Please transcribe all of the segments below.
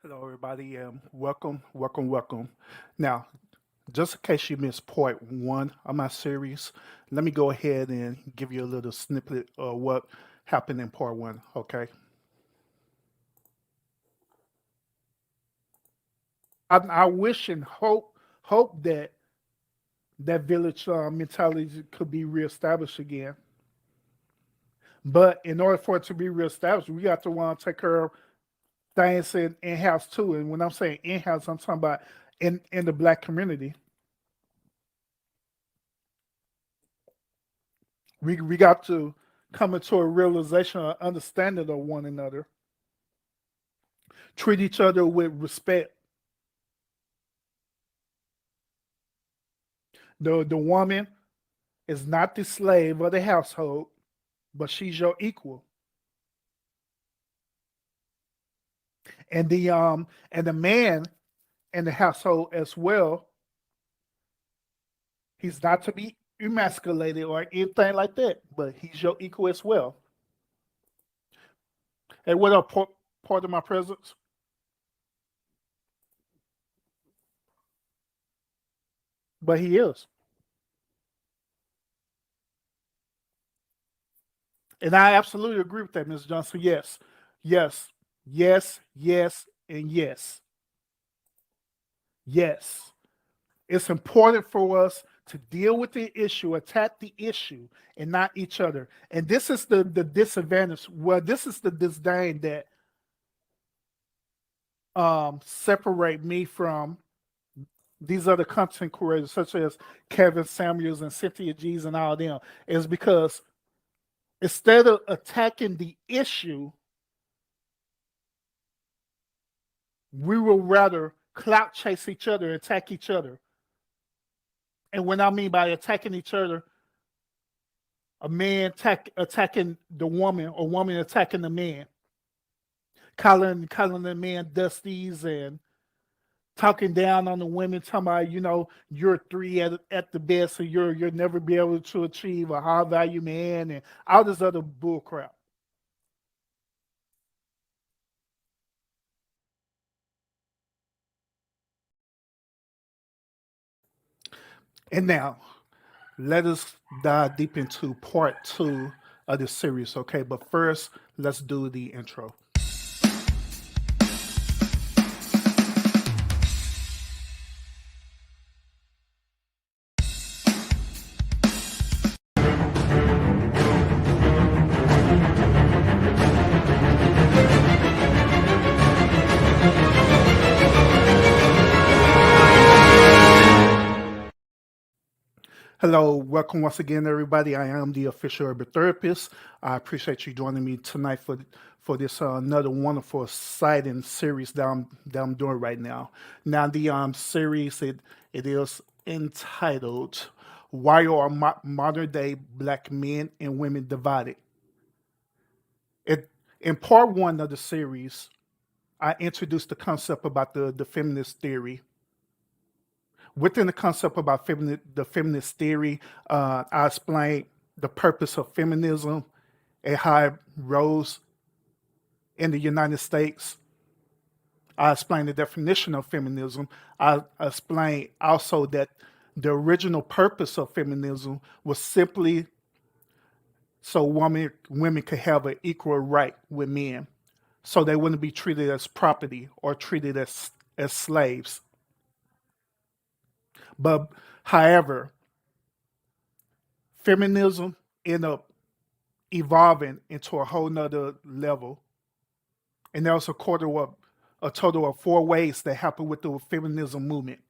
Hello, everybody. Welcome. Now, just in case you missed part one of my series, let me go ahead and give you a little snippet of what happened in part one. Okay, I wish and hope that that village mentality could be reestablished again. But in order for it to be reestablished, we got to want to take care of things in house too. And when I'm saying in house, I'm talking about in the black community. We got to come into a realization or understanding of one another, treat each other with respect. The woman is not the slave of the household, but she's your equal. And the man in the household as well, he's not to be emasculated or anything like that, but he's your equal as well. And what up, part of my presence? But he is. And I absolutely agree with that, Ms. Johnson. Yes, yes, and yes. Yes. It's important for us to deal with the issue, attack the issue, and not each other. And this is the disadvantage. Well, this is the disdain that separate me from these other content creators, such as Kevin Samuels and Cynthia G's and all them, is because instead of attacking the issue, we will rather clout chase each other, attack each other. And when I mean by attacking each other, a man attacking the woman or woman attacking the man, calling the man dusties and talking down on the women, talking about, you're three at the best, so you'll never be able to achieve a high value man and all this other bull crap. And now let us dive deep into part two of this series, okay? But first, let's do the intro. Hello, welcome once again, everybody. I am the official urban therapist. I appreciate you joining me tonight for this another wonderful exciting series that I'm doing right now. Now, the series it is entitled "Why Are Modern Day Black Men and Women Divided?" It in part one of the series, I introduced the concept about the feminist theory. Within the concept about the feminist theory, I explained the purpose of feminism and how it rose in the United States. I explained the definition of feminism. I explained also that the original purpose of feminism was simply so women could have an equal right with men, so they wouldn't be treated as property or treated as slaves. But however, feminism ended up evolving into a whole nother level. And there was a total of four ways that happened with the feminism movement.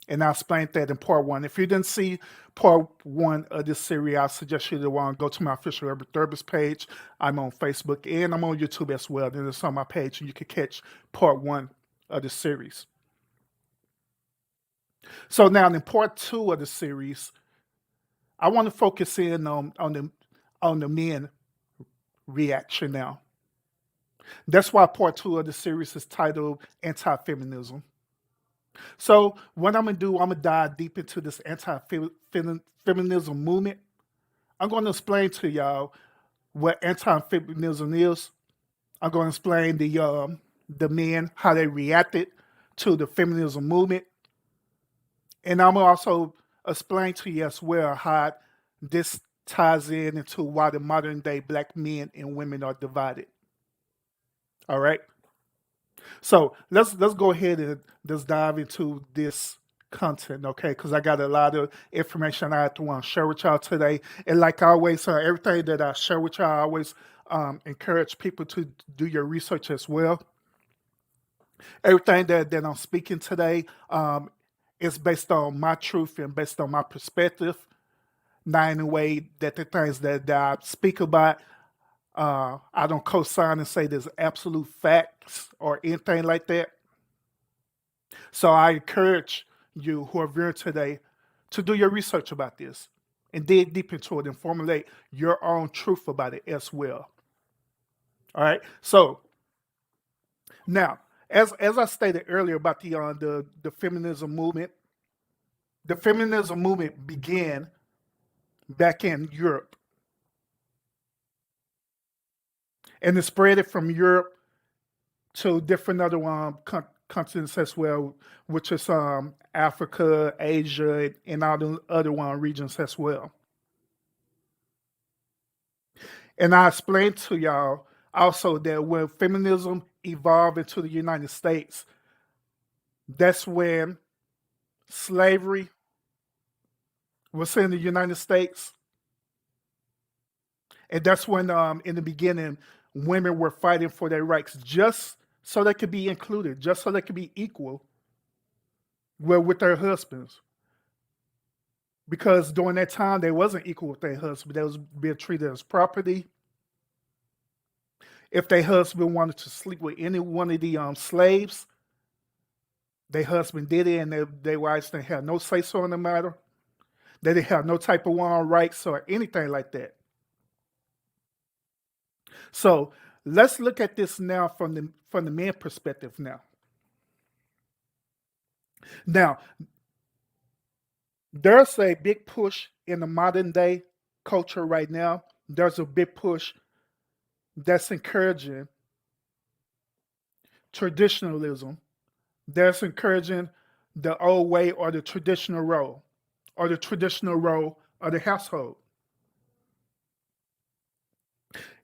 And I explained that in part one. If you didn't see part one of this series, I suggest you to go to my official Urban Therapist page. I'm on Facebook and I'm on YouTube as well. Then it's on my page and you can catch part one of the series. So now in part two of the series, I want to focus in on the men reaction now. That's why part two of the series is titled Anti-Feminism. So what I'm gonna do, I'm gonna dive deep into this anti-feminism movement. I'm gonna explain to y'all what anti-feminism is. I'm gonna explain the men, how they reacted to the feminism movement. And I'm gonna also explain to you as well how this ties in into why the modern day black men and women are divided. All right. So let's go ahead and just dive into this content, okay? Because I got a lot of information I have to want to share with y'all today. And like I always, everything that I share with y'all, I always encourage people to do your research as well. Everything that I'm speaking today is based on my truth and based on my perspective. Not in a way that the things that I speak about, I don't co-sign and say there's absolute facts or anything like that. So I encourage you who are viewing today to do your research about this and dig deep into it and formulate your own truth about it as well. All right. So now, as I stated earlier about the feminism movement, the feminism movement began back in Europe, and it spread it from Europe to different other continents as well, which is Africa, Asia, and all the other regions as well. And I explained to y'all also that when feminism evolved into the United States, that's when slavery was in the United States. And that's when, in the beginning, women were fighting for their rights just so they could be included, just so they could be equal with their husbands. Because during that time, they wasn't equal with their husband. They was being treated as property. If their husband wanted to sleep with any one of the slaves, their husband did it, and their wives didn't have no say-so in the matter. They didn't have no type of rights or anything like that. So let's look at this now from the man perspective now. Now, there's a big push in the modern day culture right now. There's a big push that's encouraging traditionalism. That's encouraging the old way or the traditional role of the household.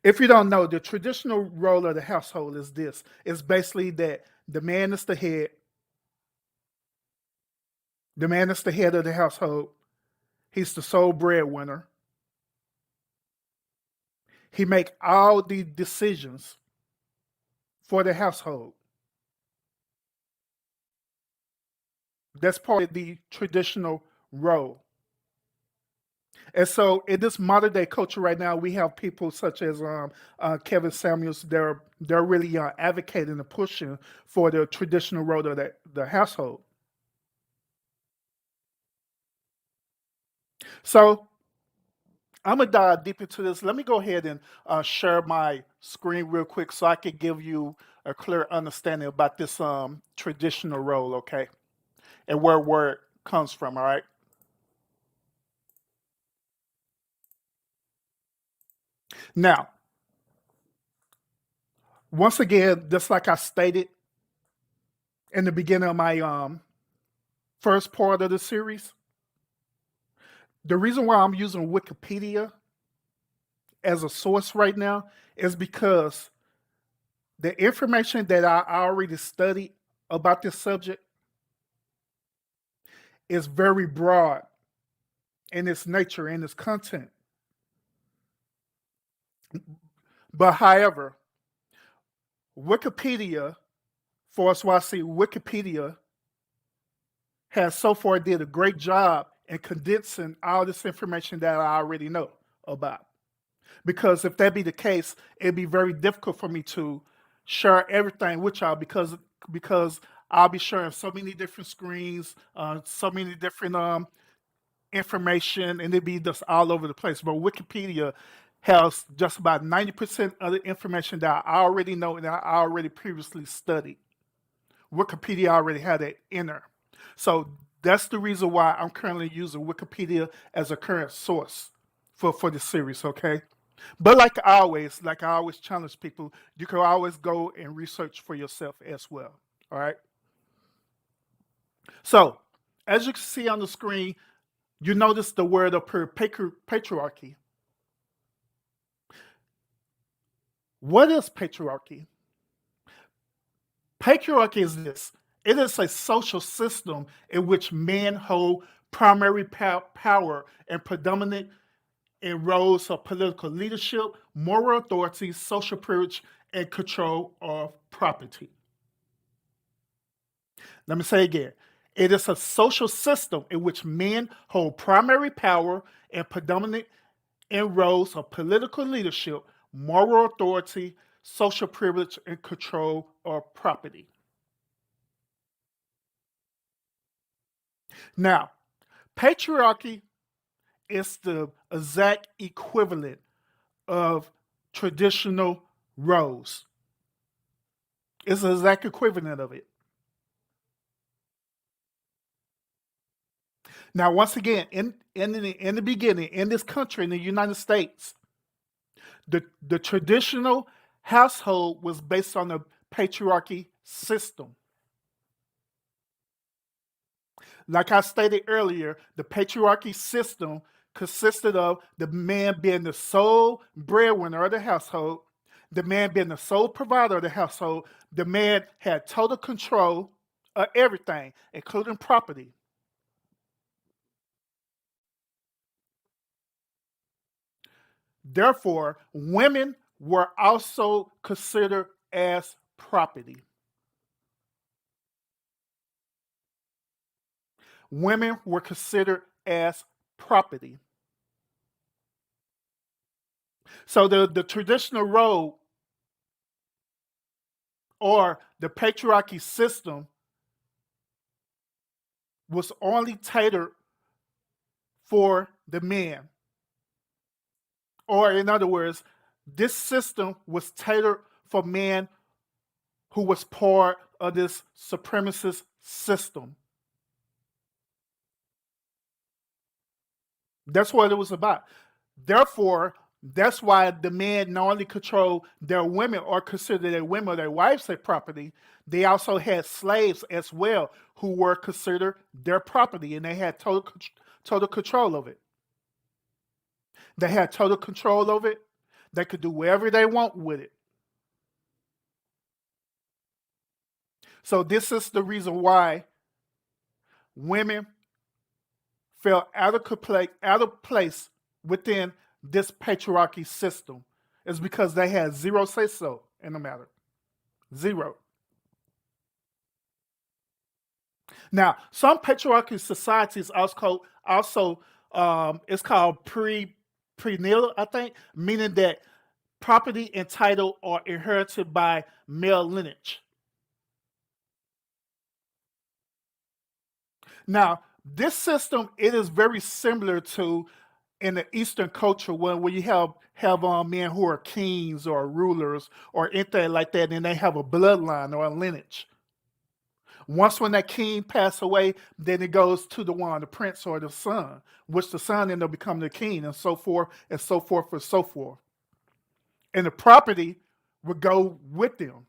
If you don't know, the traditional role of the household is this. It's basically that the man is the head. The man is the head of the household. He's the sole breadwinner. He make all the decisions for the household. That's part of the traditional role. And so in this modern day culture right now, we have people such as Kevin Samuels. They're really advocating and pushing for the traditional role of the household. So I'm gonna dive deep into this. Let me go ahead and share my screen real quick so I can give you a clear understanding about this traditional role, okay, and where it comes from. All right. Now, once again, just like I stated in the beginning of my first part of the series, the reason why I'm using Wikipedia as a source right now is because the information that I already studied about this subject is very broad in its nature and its content. But however, Wikipedia, for us why I see Wikipedia has so far did a great job in condensing all this information that I already know about. Because if that be the case, it'd be very difficult for me to share everything with y'all because I'll be sharing so many different screens, so many different information, and it'd be just all over the place. But Wikipedia has just about 90% of the information that I already know and that I already previously studied. Wikipedia already had it in there. So that's the reason why I'm currently using Wikipedia as a current source for the series, okay? But like I always challenge people, you can always go and research for yourself as well. All right. So, as you can see on the screen, you notice the word up here, patriarchy. What is patriarchy? Patriarchy is this: it is a social system in which men hold primary power and predominant in roles of political leadership, moral authority, social privilege, and control of property. Let me say again. It is a social system in which men hold primary power and predominant in roles of political leadership, moral authority, social privilege, and control of property. Now, patriarchy is the exact equivalent of traditional roles. It's the exact equivalent of it. Now, once again, in the beginning, in this country, in the United States, the traditional household was based on a patriarchy system. Like I stated earlier, the patriarchy system consisted of the man being the sole breadwinner of the household, the man being the sole provider of the household. The man had total control of everything, including property. Therefore, women were also considered as property. Women were considered as property. So the traditional role or the patriarchy system was only catered for the men. Or, in other words, this system was tailored for men who was part of this supremacist system. That's what it was about. Therefore, that's why the men not only control their women or consider their women or their wives their property, they also had slaves as well who were considered their property and they had total control of it. They had total control over it. They could do whatever they want with it. So this is the reason why women felt out of place within this patriarchy system. Is because they had zero say so in the matter. Zero. Now, some patriarchy societies also it's called prenatal, I think, meaning that property and title are inherited by male lineage. Now, this system it is very similar to in the Eastern culture where you have men who are kings or rulers or anything like that, and they have a bloodline or a lineage. Once when that king passed away, then it goes to the one, the prince or the son, which the son ended up becoming the king, and so forth and so forth and so forth. And the property would go with them.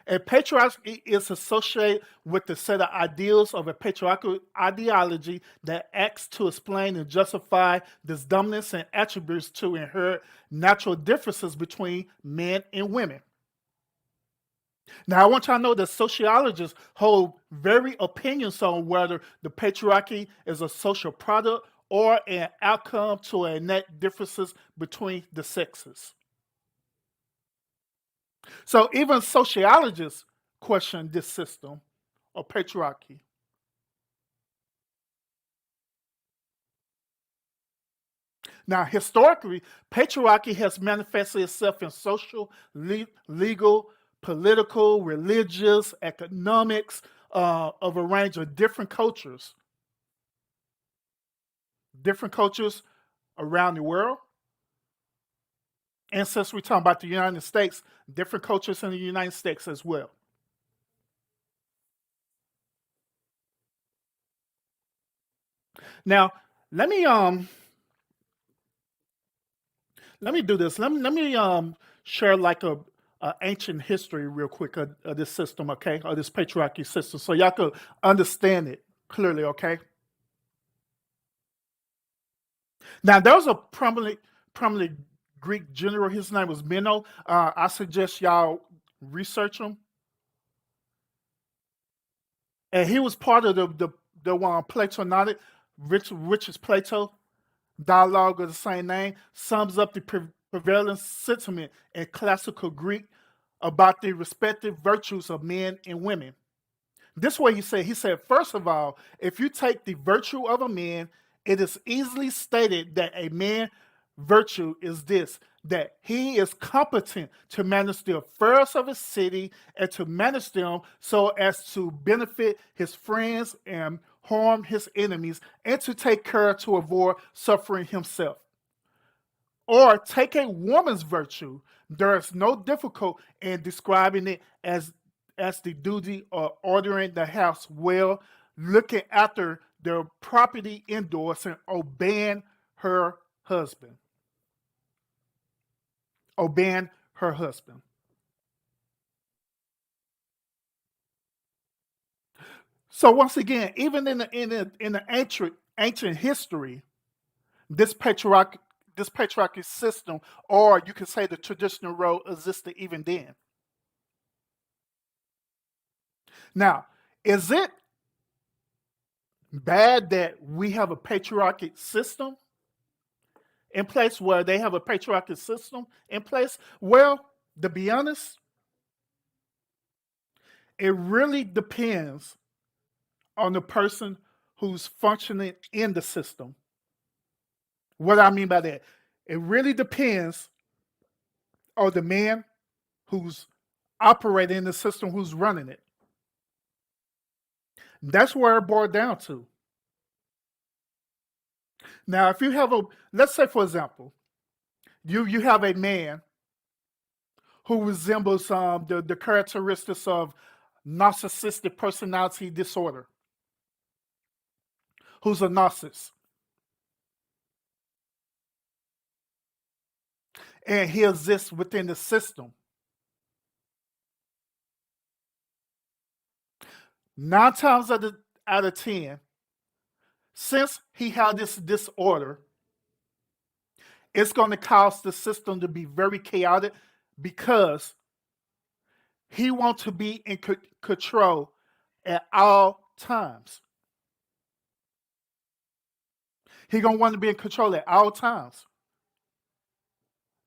And patriarchy is associated with the set of ideals of a patriarchal ideology that acts to explain and justify this dominance and attributes to inherit natural differences between men and women. Now, I want y'all to know that sociologists hold very opinions on whether the patriarchy is a social product or an outcome to innate differences between the sexes. So even sociologists question this system of patriarchy. Now, historically, patriarchy has manifested itself in social, legal, political, religious, economics of a range of different cultures around the world. And since we're talking about the United States, different cultures in the United States as well. Now, let me Let me do this. Let me share like a ancient history real quick of this system, okay, of this patriarchy system, so y'all could understand it clearly, okay. Now there was a prominent Greek general. His name was Meno. I suggest y'all research him, and he was part of the Platonic, which is Plato dialogue of the same name, sums up the prevailing sentiment in classical Greek about the respective virtues of men and women. This way he said, first of all, if you take the virtue of a man, it is easily stated that a man virtue is this, that he is competent to manage the affairs of his city and to manage them so as to benefit his friends and harm his enemies, and to take care to avoid suffering himself. Or take a woman's virtue. There is no difficult in describing it as the duty of ordering the house well, looking after their property indoors, and obeying her husband. Obeying her husband. So once again, even in the ancient history, this patriarchy system, or you could say the traditional role, existed even then. Now, is it bad that we have a patriarchal system in place, where they have a patriarchal system in place? Well, to be honest, it really depends on the person who's functioning in the system. What I mean by that, it really depends on the man who's operating the system, who's running it. That's where it boiled down to. Now, if you have let's say, for example, you have a man who resembles the characteristics of narcissistic personality disorder, who's a narcissist, and he exists within the system. 9 times out of 10, since he had this disorder, it's going to cause the system to be very chaotic, because he wants to be in control at all times. He gonna want to be in control at all times.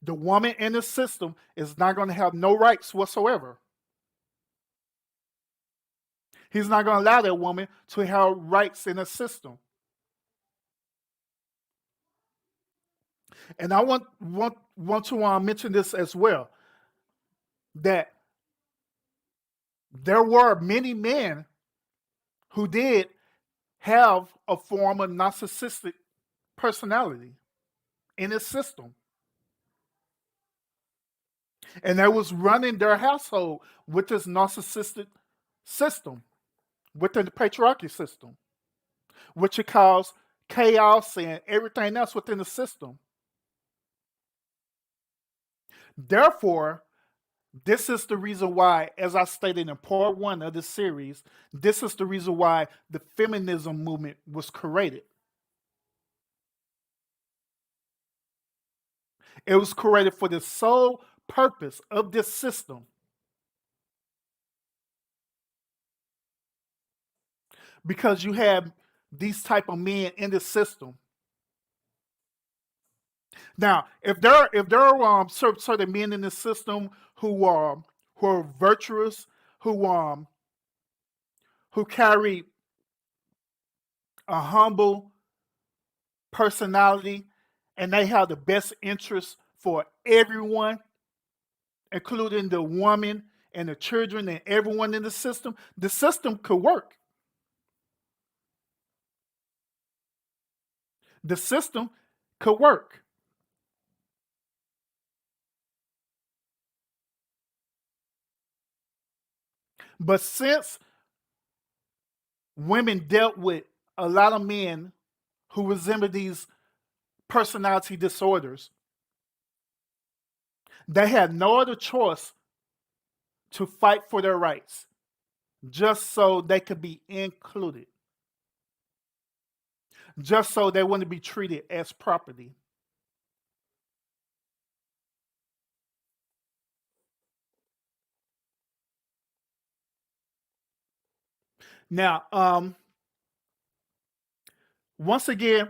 The woman in the system is not going to have no rights whatsoever. He's not going to allow that woman to have rights in the system. And I want to mention this as well, that there were many men who did have a form of narcissistic personality in his system, and they was running their household with this narcissistic system, within the patriarchy system, which it caused chaos and everything else within the system. Therefore, this is the reason why, as I stated in part one of this series, this is the reason why the feminism movement was created. It was created for the sole purpose of this system, because you have these type of men in the system. Now, if there are certain men in the system who are virtuous, who carry a humble personality, and they have the best interests for everyone, including the woman and the children and everyone in the system could work. The system could work. But since women dealt with a lot of men who resemble these personality disorders, They had no other choice to fight for their rights, just so they could be included, just so they wouldn't be treated as property. Now, once again,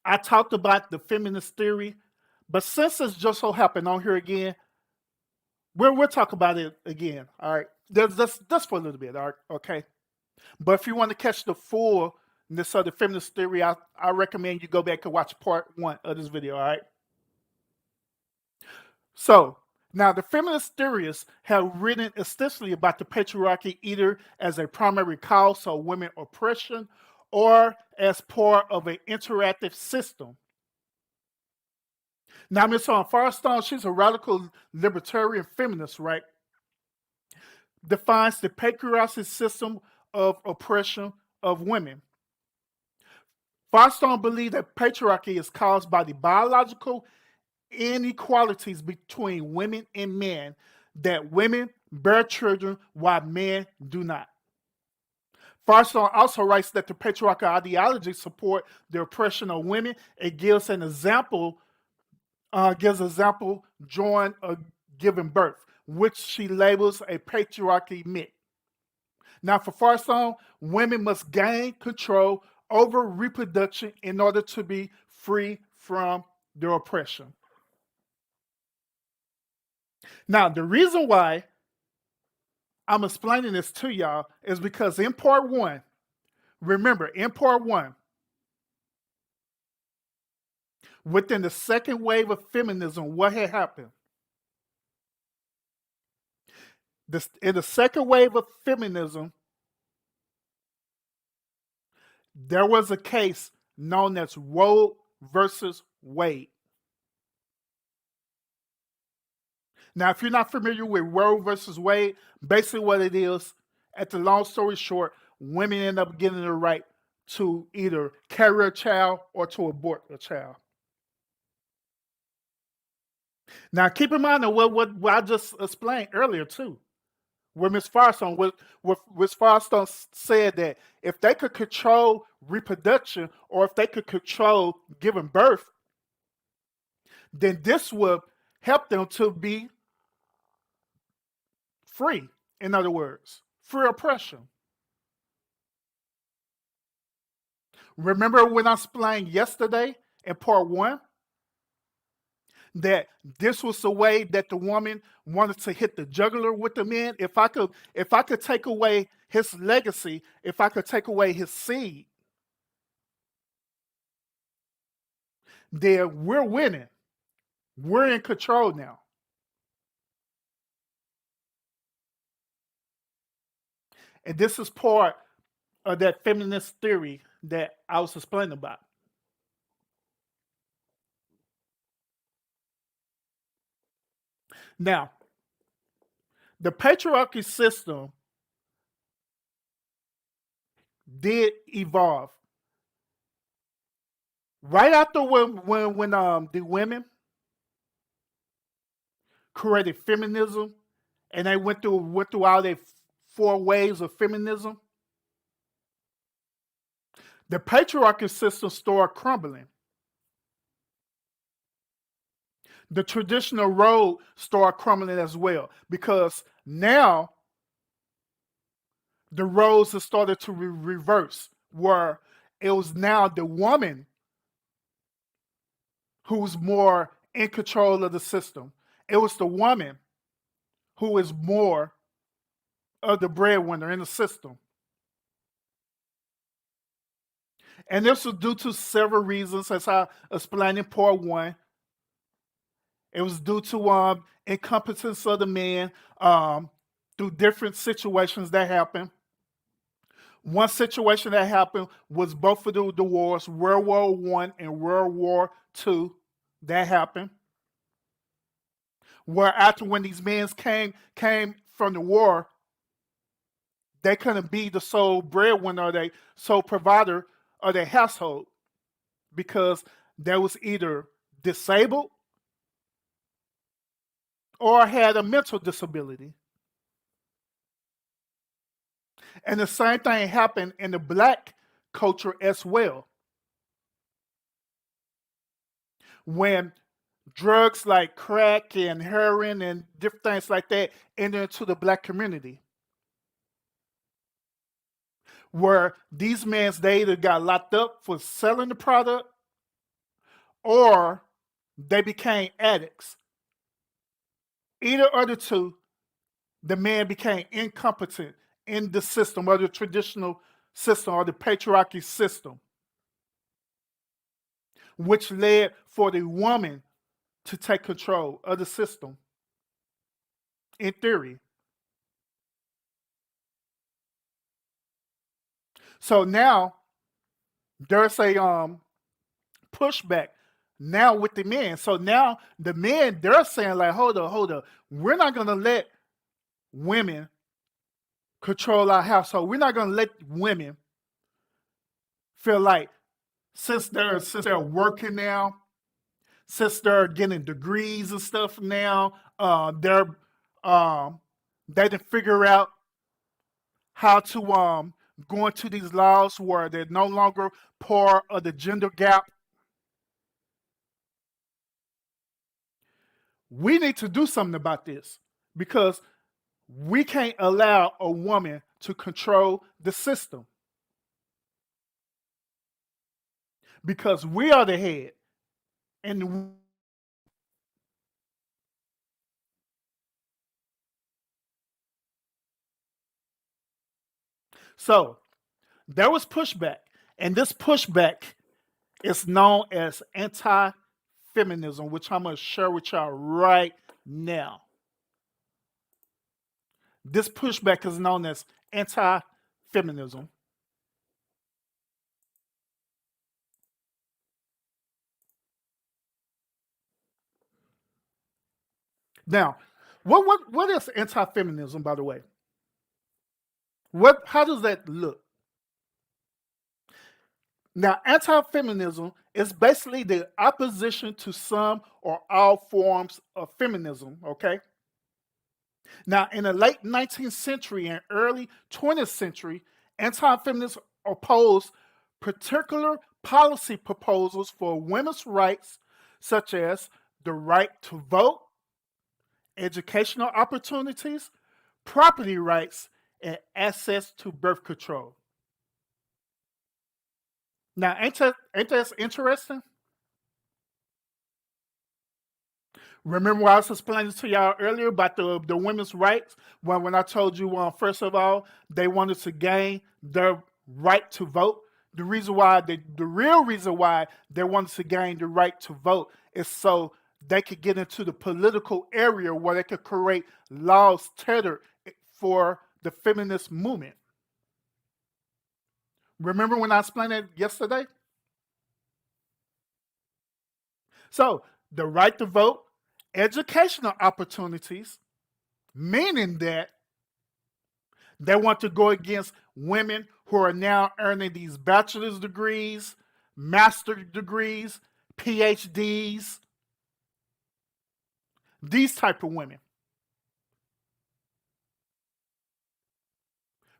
I talked about the feminist theory, but since it's just so happened on here again, we'll talk about it again. All right, just for a little bit. All right, okay. But if you want to catch the fullness of the feminist theory, I recommend you go back and watch part 1 of this video. All right. So now the feminist theorists have written extensively about the patriarchy either as a primary cause of women oppression or as part of an interactive system. Now, Miss Firestone, she's a radical libertarian feminist, right? Defines the patriarchal system of oppression of women. Firestone believes that patriarchy is caused by the biological inequalities between women and men, that women bear children while men do not. Firestone also writes that the patriarchal ideology support the oppression of women. It gives an example, during giving birth, which she labels a patriarchy myth. Now, for Firestone, women must gain control over reproduction in order to be free from their oppression. Now, the reason why I'm explaining this to y'all is because in part 1, remember, in part 1, within the second wave of feminism, what had happened? In the second wave of feminism, there was a case known as Roe versus Wade. Now, if you're not familiar with Roe versus Wade, basically what it is, at the long story short, women end up getting the right to either carry a child or to abort a child. Now, keep in mind that what I just explained earlier too, where Ms. Firestone, Ms. Firestone said that if they could control reproduction or if they could control giving birth, then this would help them to be free. In other words, free oppression. Remember when I explained yesterday in part 1 that this was the way that the woman wanted to hit the jugular with the men? If I could take away his legacy, if I could take away his seed, then we're winning. We're in control now. And this is part of that feminist theory that I was explaining about. Now, the patriarchy system did evolve. Right after when the women created feminism and they went through all their 4 waves of feminism, the patriarchal system started crumbling. The traditional road started crumbling as well because now the roles have started to reverse, where it was now the woman who was more in control of the system. It was the woman who is more of the breadwinner in the system. And this was due to several reasons, as I explained in part 1. It was due to incompetence of the man through different situations that happened. One situation that happened was both of the wars, World War I and World War II, that happened. Where after when these men came from the war, they couldn't be the sole breadwinner or the sole provider of their household because they was either disabled or had a mental disability. And the same thing happened in the black culture as well. When drugs like crack and heroin and different things like that entered into the black community, where these men, they either got locked up for selling the product or they became addicts. Either of the two, the man became incompetent in the system, or the traditional system, or the patriarchy system, which led for the woman to take control of the system, in theory. So now there's a pushback now with the men. So now the men, they're saying like, hold up, we're not gonna let women control our household. We're not gonna let women feel like since they're working now, since they're getting degrees and stuff now, they can figure out how to go into these laws where they're no longer part of the gender gap. We need to do something about this because we can't allow a woman to control the system because we are the head. And so there was pushback, and this pushback is known as anti-feminism, which I'm going to share with y'all right now. This pushback is known as anti-feminism. Now, what is anti-feminism, by the way? How does that look? Now, anti-feminism is basically the opposition to some or all forms of feminism, okay? Now, in the late 19th century and early 20th century, anti-feminists opposed particular policy proposals for women's rights, such as the right to vote, educational opportunities, property rights, and access to birth control. Now, ain't that interesting? Remember what I was explaining to y'all earlier about the women's rights? When I told you, first of all, they wanted to gain their right to vote. The real reason why they wanted to gain the right to vote is so they could get into the political area where they could create laws tailored for the feminist movement. Remember when I explained it yesterday? So the right to vote, educational opportunities, meaning that they want to go against women who are now earning these bachelor's degrees, master degrees, PhDs, these type of women.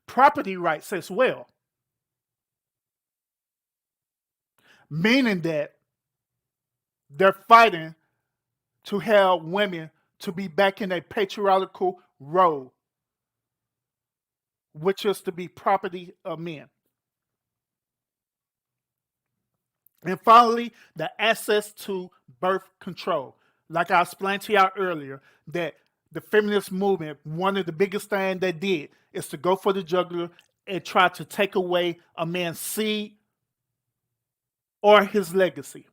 Property rights as well, meaning that they're fighting to have women to be back in a patriarchal role, which is to be property of men. And finally, the access to birth control. Like I explained to y'all earlier, that the feminist movement, one of the biggest things they did is to go for the jugular and try to take away a man's seed or his legacy.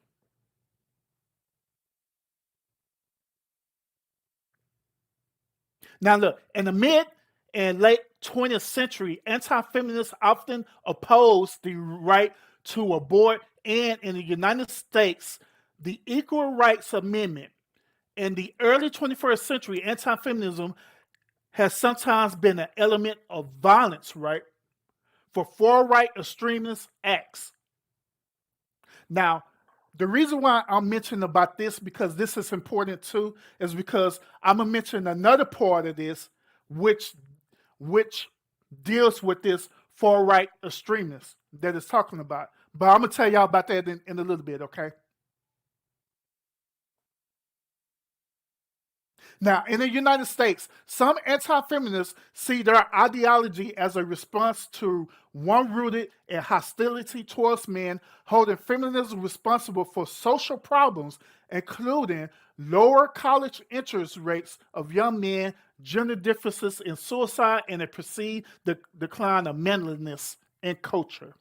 Now, look, in the mid and late 20th century, anti feminists often opposed the right to abort, and in the United States, the Equal Rights Amendment. In the early 21st century, anti feminism has sometimes been an element of violence, right? For far right extremist acts. Now, The reason why I'm mentioning about this, because this is important too, is because I'm gonna mention another part of this, which which deals with this far right extremist that is talking about. But I'm gonna tell y'all about that in a little bit, okay? Now, in the United States, some anti feminists see their ideology as a response to one rooted in hostility towards men, holding feminism responsible for social problems, including lower college interest rates of young men, gender differences in suicide, and a perceived decline of manliness in culture.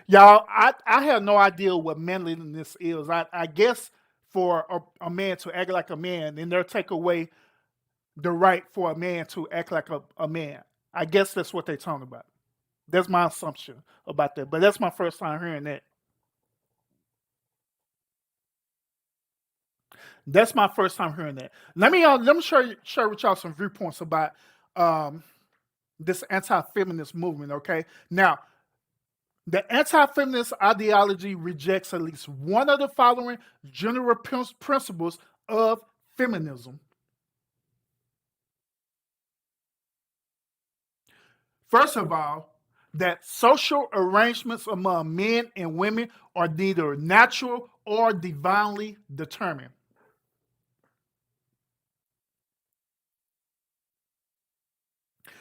Y'all, I have no idea what manliness is. I guess for a man to act like a man, and they'll take away the right for a man to act like a man. I guess that's what they're talking about. That's my assumption about that. But that's my first time hearing that. That's my first time hearing that. Let me share with y'all some viewpoints about um, this anti-feminist movement. Okay, now the anti-feminist ideology rejects at least one of the following general principles of feminism. First of all, that social arrangements among men and women are neither natural or divinely determined.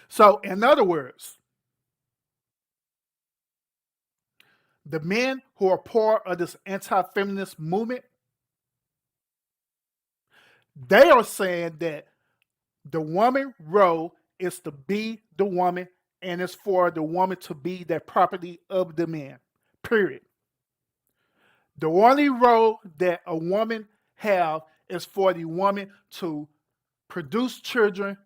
So, in other words, the men who are part of this anti feminist movement, they are saying that the woman role is to be the woman and it's for the woman to be the property of the man. Period. The only role that a woman have is for the woman to produce children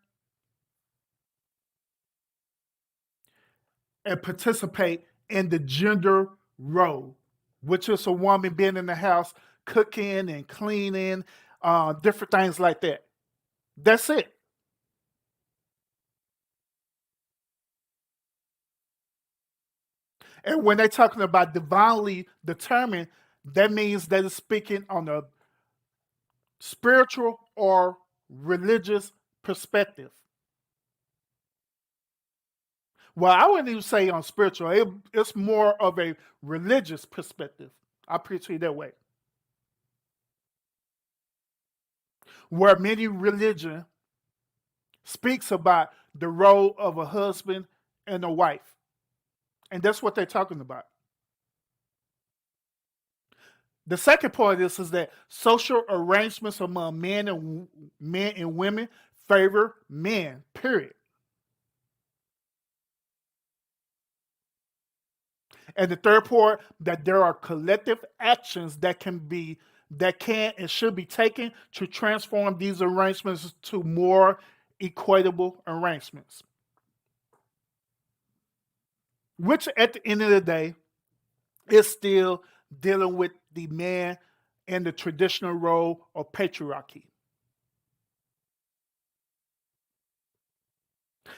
and participate in the gender role, which is a woman being in the house cooking and cleaning, different things like that. That's it. And when they're talking about divinely determined, that means that it's speaking on a spiritual or religious perspective. Well, I wouldn't even say on spiritual. It's more of a religious perspective. I preach it that way. Where many religion speaks about the role of a husband and a wife. And that's what they're talking about. The second part of this is that social arrangements among men and women favor men. Period. And the third part that there are collective actions that can and should be taken to transform these arrangements to more equitable arrangements. Which at the end of the day is still dealing with the man and the traditional role of patriarchy.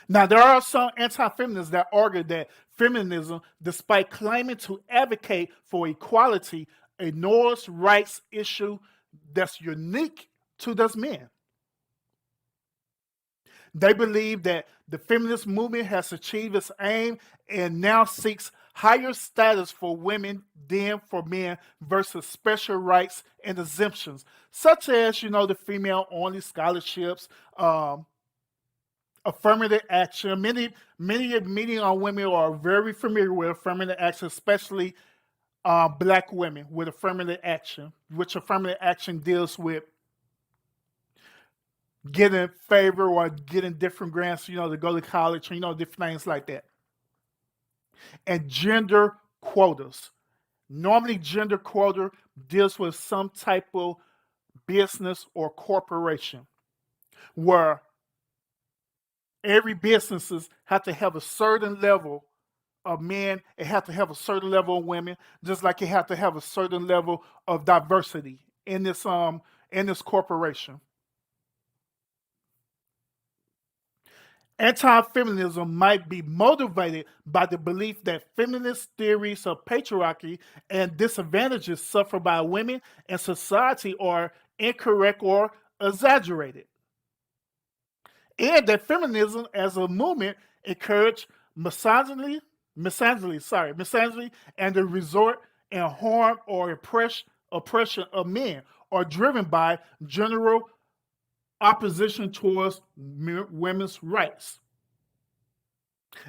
Now, there are some anti feminists that argue that feminism, despite claiming to advocate for equality, ignores rights issue that's unique to those men. They believe that the feminist movement has achieved its aim and now seeks higher status for women than for men versus special rights and exemptions, such as, the female only scholarships, affirmative action. Many women are very familiar with affirmative action, especially black women with affirmative action, which affirmative action deals with getting favor or getting different grants, to go to college, different things like that. And gender quotas. Normally, gender quota deals with some type of business or corporation where every businesses have to have a certain level of men, it have to have a certain level of women, just like it have to have a certain level of diversity in this corporation. Anti-feminism might be motivated by the belief that feminist theories of patriarchy and disadvantages suffered by women in society are incorrect or exaggerated, and that feminism as a movement encouraged misogyny, and the resort and harm or oppression of men, are driven by general opposition towards women's rights.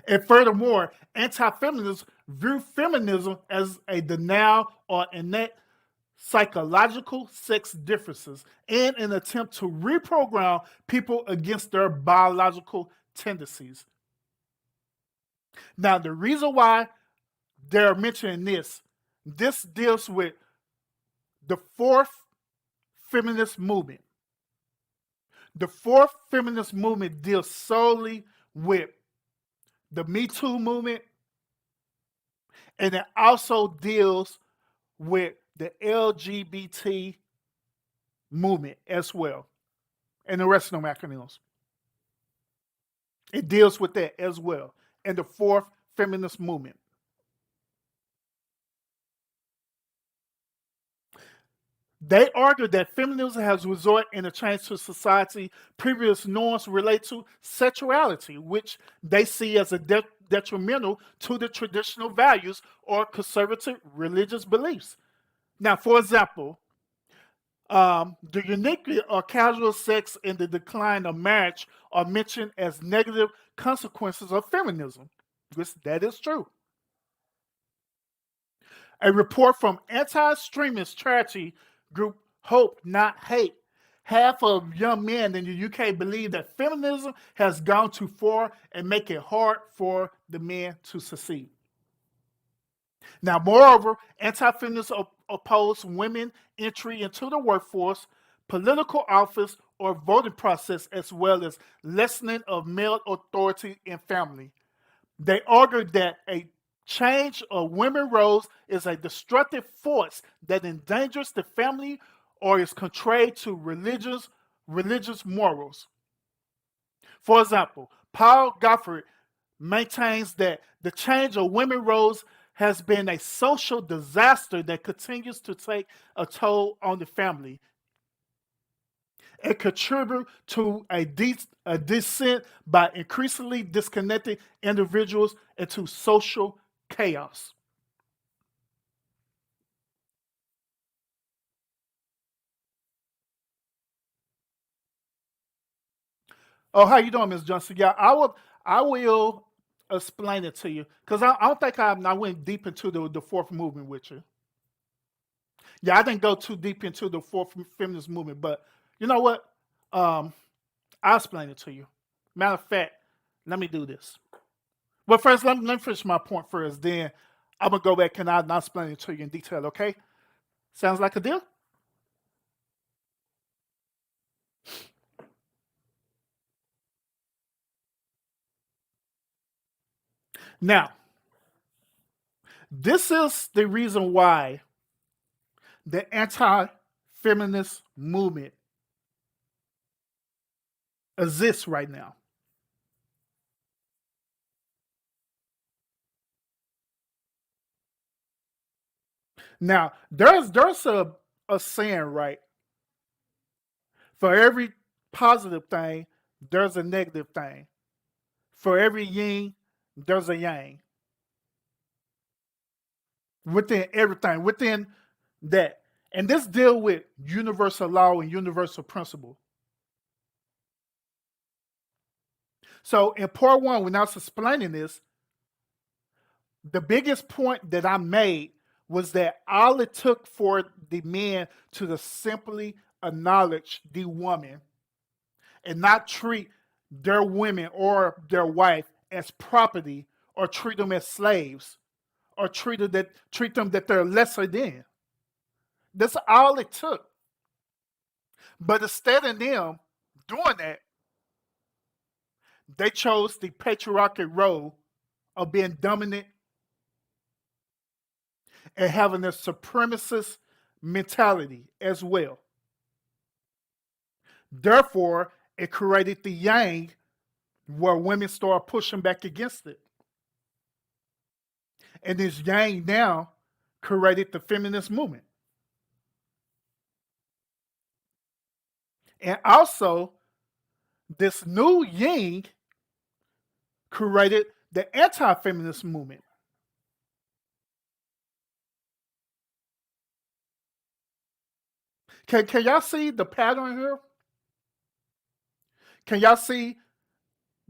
And furthermore, anti-feminists view feminism as a denial or innate psychological sex differences and an attempt to reprogram people against their biological tendencies. Now, the reason why they're mentioning this deals with the fourth feminist movement. The fourth feminist movement deals solely with the Me Too movement, and it also deals with the LGBT movement as well, and the rest of them acronyms. It deals with that as well, and the fourth feminist movement. They argue that feminism has resulted in a change to society. Previous norms relate to sexuality, which they see as a detrimental to the traditional values or conservative religious beliefs. Now, for example, the uniquely or casual sex and the decline of marriage are mentioned as negative consequences of feminism. That is true. A report from anti-extremist charity group Hope Not Hate. Half of young men in the UK believe that feminism has gone too far and make it hard for the men to succeed. Now, moreover, anti-feminists oppose women entry into the workforce, political office, or voting process, as well as lessening of male authority in family. They argue that a change of women roles is a destructive force that endangers the family or is contrary to religious morals. For example, Paul Goffard maintains that the change of women roles has been a social disaster that continues to take a toll on the family and contribute to a descent by increasingly disconnected individuals into social chaos. Oh, how you doing, Ms. Johnson? Yeah, I will explain it to you because I don't think I went deep into the fourth movement with you. Yeah, I didn't go too deep into the fourth feminist movement, but you know what? Um, I'll explain it to you. Matter of fact, let me do this. Well, first, let me finish my point first. Then I'm gonna go back and I'll explain it to you in detail. Okay? Sounds like a deal. Now, this is the reason why the anti-feminist movement exists right now. Now, there's a saying, right? For every positive thing, there's a negative thing. For every yin, there's a yang. Within everything, within that. And this deal with universal law and universal principle. So in part one, when I was explaining this, the biggest point that I made was that all it took for the men to simply acknowledge the woman and not treat their women or their wife as property or treat them as slaves or treat them that they're lesser than. That's all it took. But instead of them doing that, they chose the patriarchal role of being dominant and having a supremacist mentality as well. Therefore, it created the yang where women start pushing back against it. And this yang now created the feminist movement. And also, this new yin created the anti-feminist movement. Can y'all see the pattern here? Can y'all see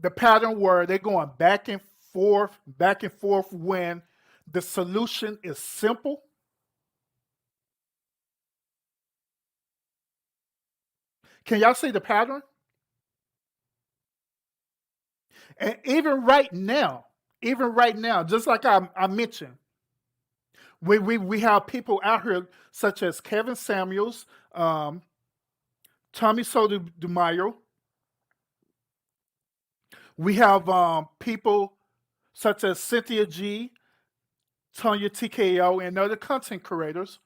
the pattern where they're going back and forth when the solution is simple? Can y'all see the pattern? And even right now, just like I mentioned, we have people out here such as Kevin Samuels, Tommy Sotomayor. We have people such as Cynthia G, Tonya TKO, and other content creators.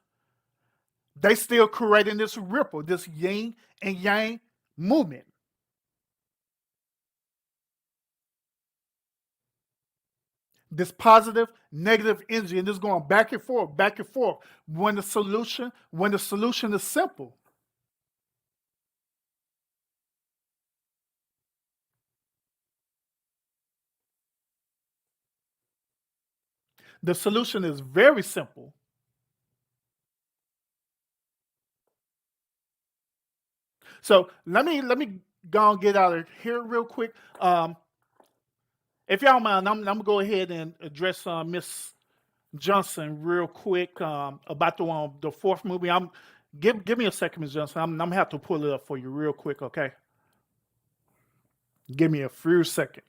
They still creating this ripple, this yin and yang movement. This positive, negative energy, and this going back and forth, back and forth. When the solution is simple. The solution is very simple. So let me go and get out of here real quick. If y'all mind, I'm gonna go ahead and address Miss Johnson real quick about the fourth movie. Give me a second, Miss Johnson. I'm gonna have to pull it up for you real quick, okay? Give me a few seconds.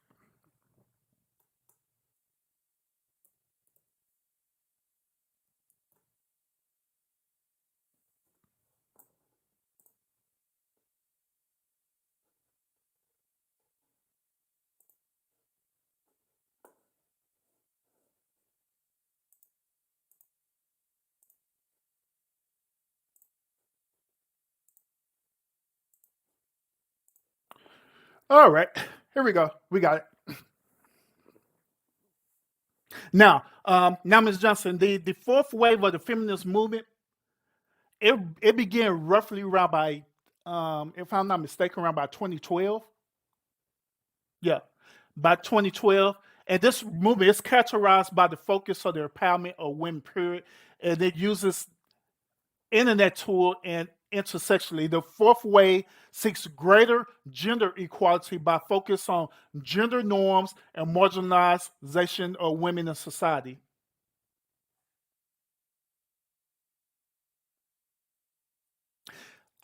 All right, here we go. We got it. Now, Ms. Johnson, the fourth wave of the feminist movement, it began roughly around by, if I'm not mistaken, around by 2012. Yeah, by 2012. And this movement is characterized by the focus of the empowerment of women, period. And it uses internet tool and intersectionally. The fourth way seeks greater gender equality by focus on gender norms and marginalization of women in society.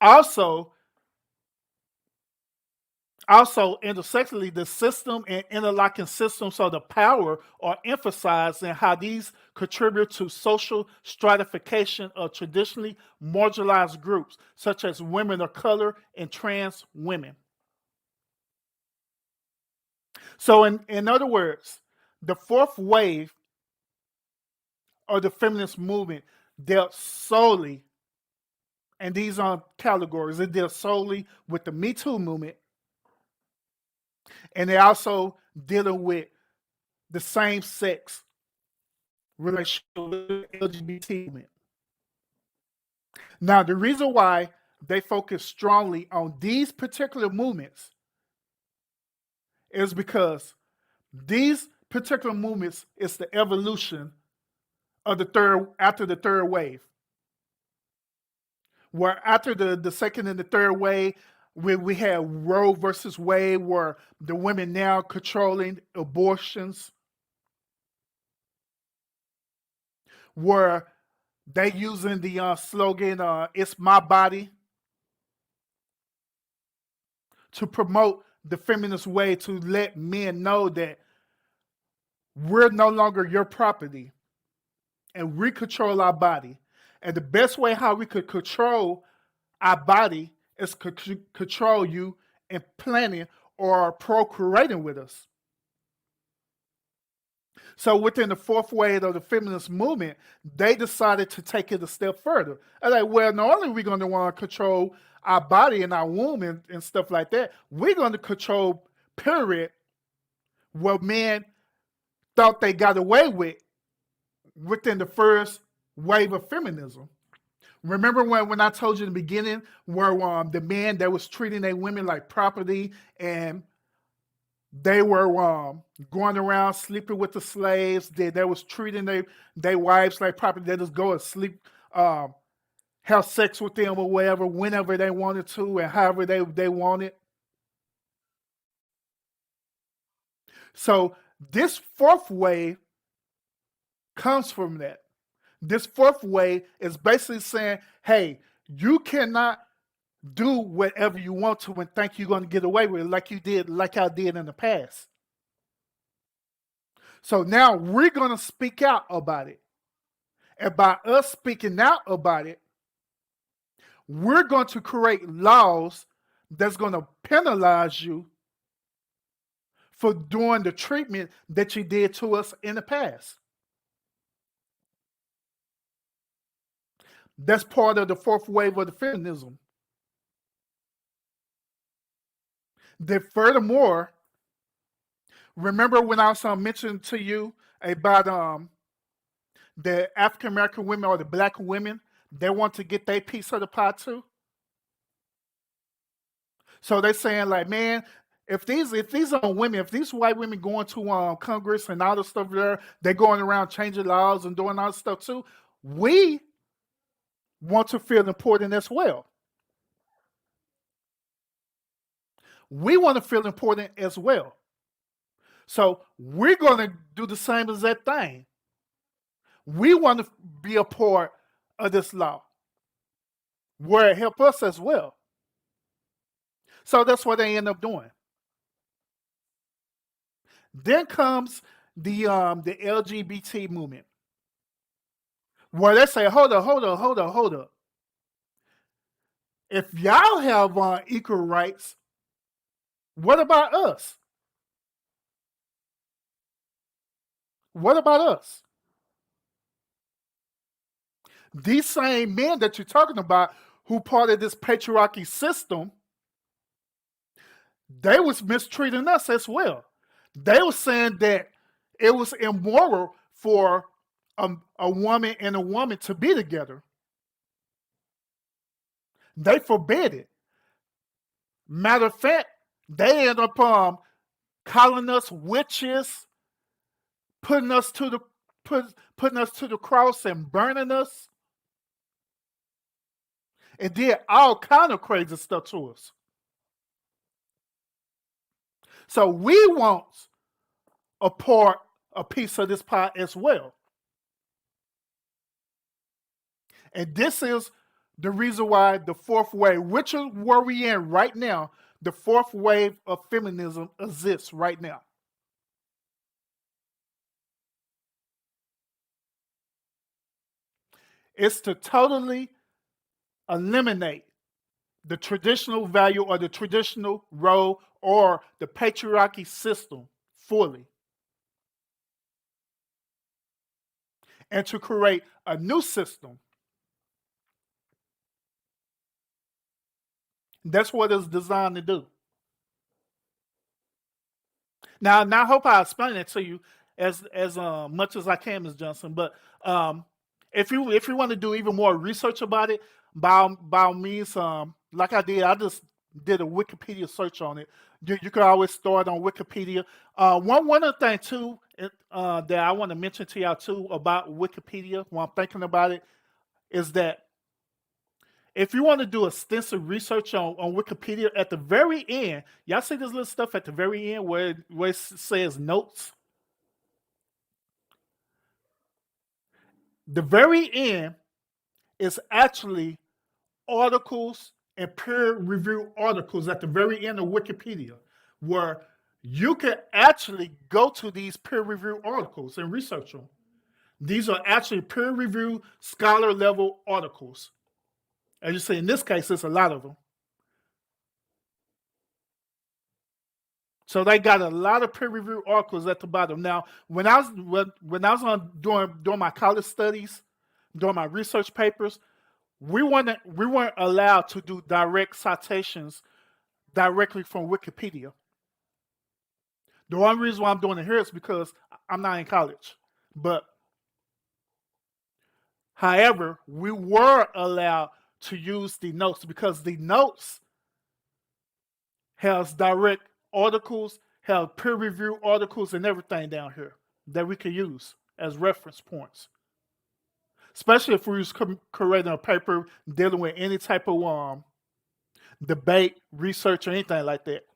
Also, intersectionally, the system and interlocking systems of the power are emphasized in how these contribute to social stratification of traditionally marginalized groups, such as women of color and trans women. So, in other words, the fourth wave of the feminist movement dealt solely, and these are categories, it dealt solely with the Me Too movement, and they also dealing with the same sex relationship with LGBT movement. Now, the reason why they focus strongly on these particular movements is because these particular movements is the evolution of the third after the third wave. Where after the second and the third wave, we had Roe versus Wade, where the women now controlling abortions, where they using the slogan "It's my body" to promote the feminist way to let men know that we're no longer your property and we control our body. And the best way how we could control our body is control you in planning or procreating with us. So within the fourth wave of the feminist movement, they decided to take it a step further. And like, well, not only are we going to want to control our body and our womb and stuff like that, we're going to control, period, what men thought they got away with within the first wave of feminism. Remember when I told you in the beginning where the men that was treating their women like property, and they were going around sleeping with the slaves. They was treating their wives like property. They just go and sleep, have sex with them or whatever, whenever they wanted to and however they wanted. So this fourth wave comes from that. This fourth wave is basically saying, hey, you cannot do whatever you want to and think you're going to get away with it like I did in the past. So now we're going to speak out about it. And by us speaking out about it, we're going to create laws that's going to penalize you for doing the treatment that you did to us in the past. That's part of the fourth wave of the feminism. That furthermore, remember when I was mentioning to you about the African American women or the black women, they want to get their piece of the pie too? So they're saying like, man, if these women, if these white women going to Congress and all the stuff there, they're going around changing laws and doing all this stuff too, we want to feel important as well. We want to feel important as well. So we're going to do the same as that thing. We want to be a part of this law where it help us as well. So that's what they end up doing. Then comes the LGBT movement, where they say, hold up. If y'all have equal rights, what about us? What about us? These same men that you're talking about, who part of this patriarchy system, they was mistreating us as well. They were saying that it was immoral for a woman and a woman to be together. They forbid it. Matter of fact, they end up calling us witches, putting us to the cross and burning us, and did all kind of crazy stuff to us. So we want a piece of this pie as well. And this is the reason why the fourth wave, which is where we in right now, the fourth wave of feminism exists right now. It's to totally eliminate the traditional value or the traditional role or the patriarchy system fully, and to create a new system. That's what it's designed to do. Now I hope I explain it to you as much as I can, Ms. Johnson. But if you want to do even more research about it, by all means, like I did, I just did a Wikipedia search on it. You can always start on Wikipedia. One other thing too that I want to mention to y'all too about Wikipedia while I'm thinking about it is that if you want to do extensive research on Wikipedia, at the very end, y'all see this little stuff at the very end where it says notes? The very end is actually articles and peer review articles at the very end of Wikipedia, where you can actually go to these peer review articles and research them. These are actually peer review scholar level articles. As you see, in this case, there's a lot of them. So they got a lot of peer review articles at the bottom. Now, when I was on doing my college studies, doing my research papers, we weren't allowed to do direct citations directly from Wikipedia. The one reason why I'm doing it here is because I'm not in college. But however, we were allowed to use the notes because the notes has direct articles, have peer review articles and everything down here that we can use as reference points. Especially if we was creating a paper dealing with any type of debate, research, or anything like that.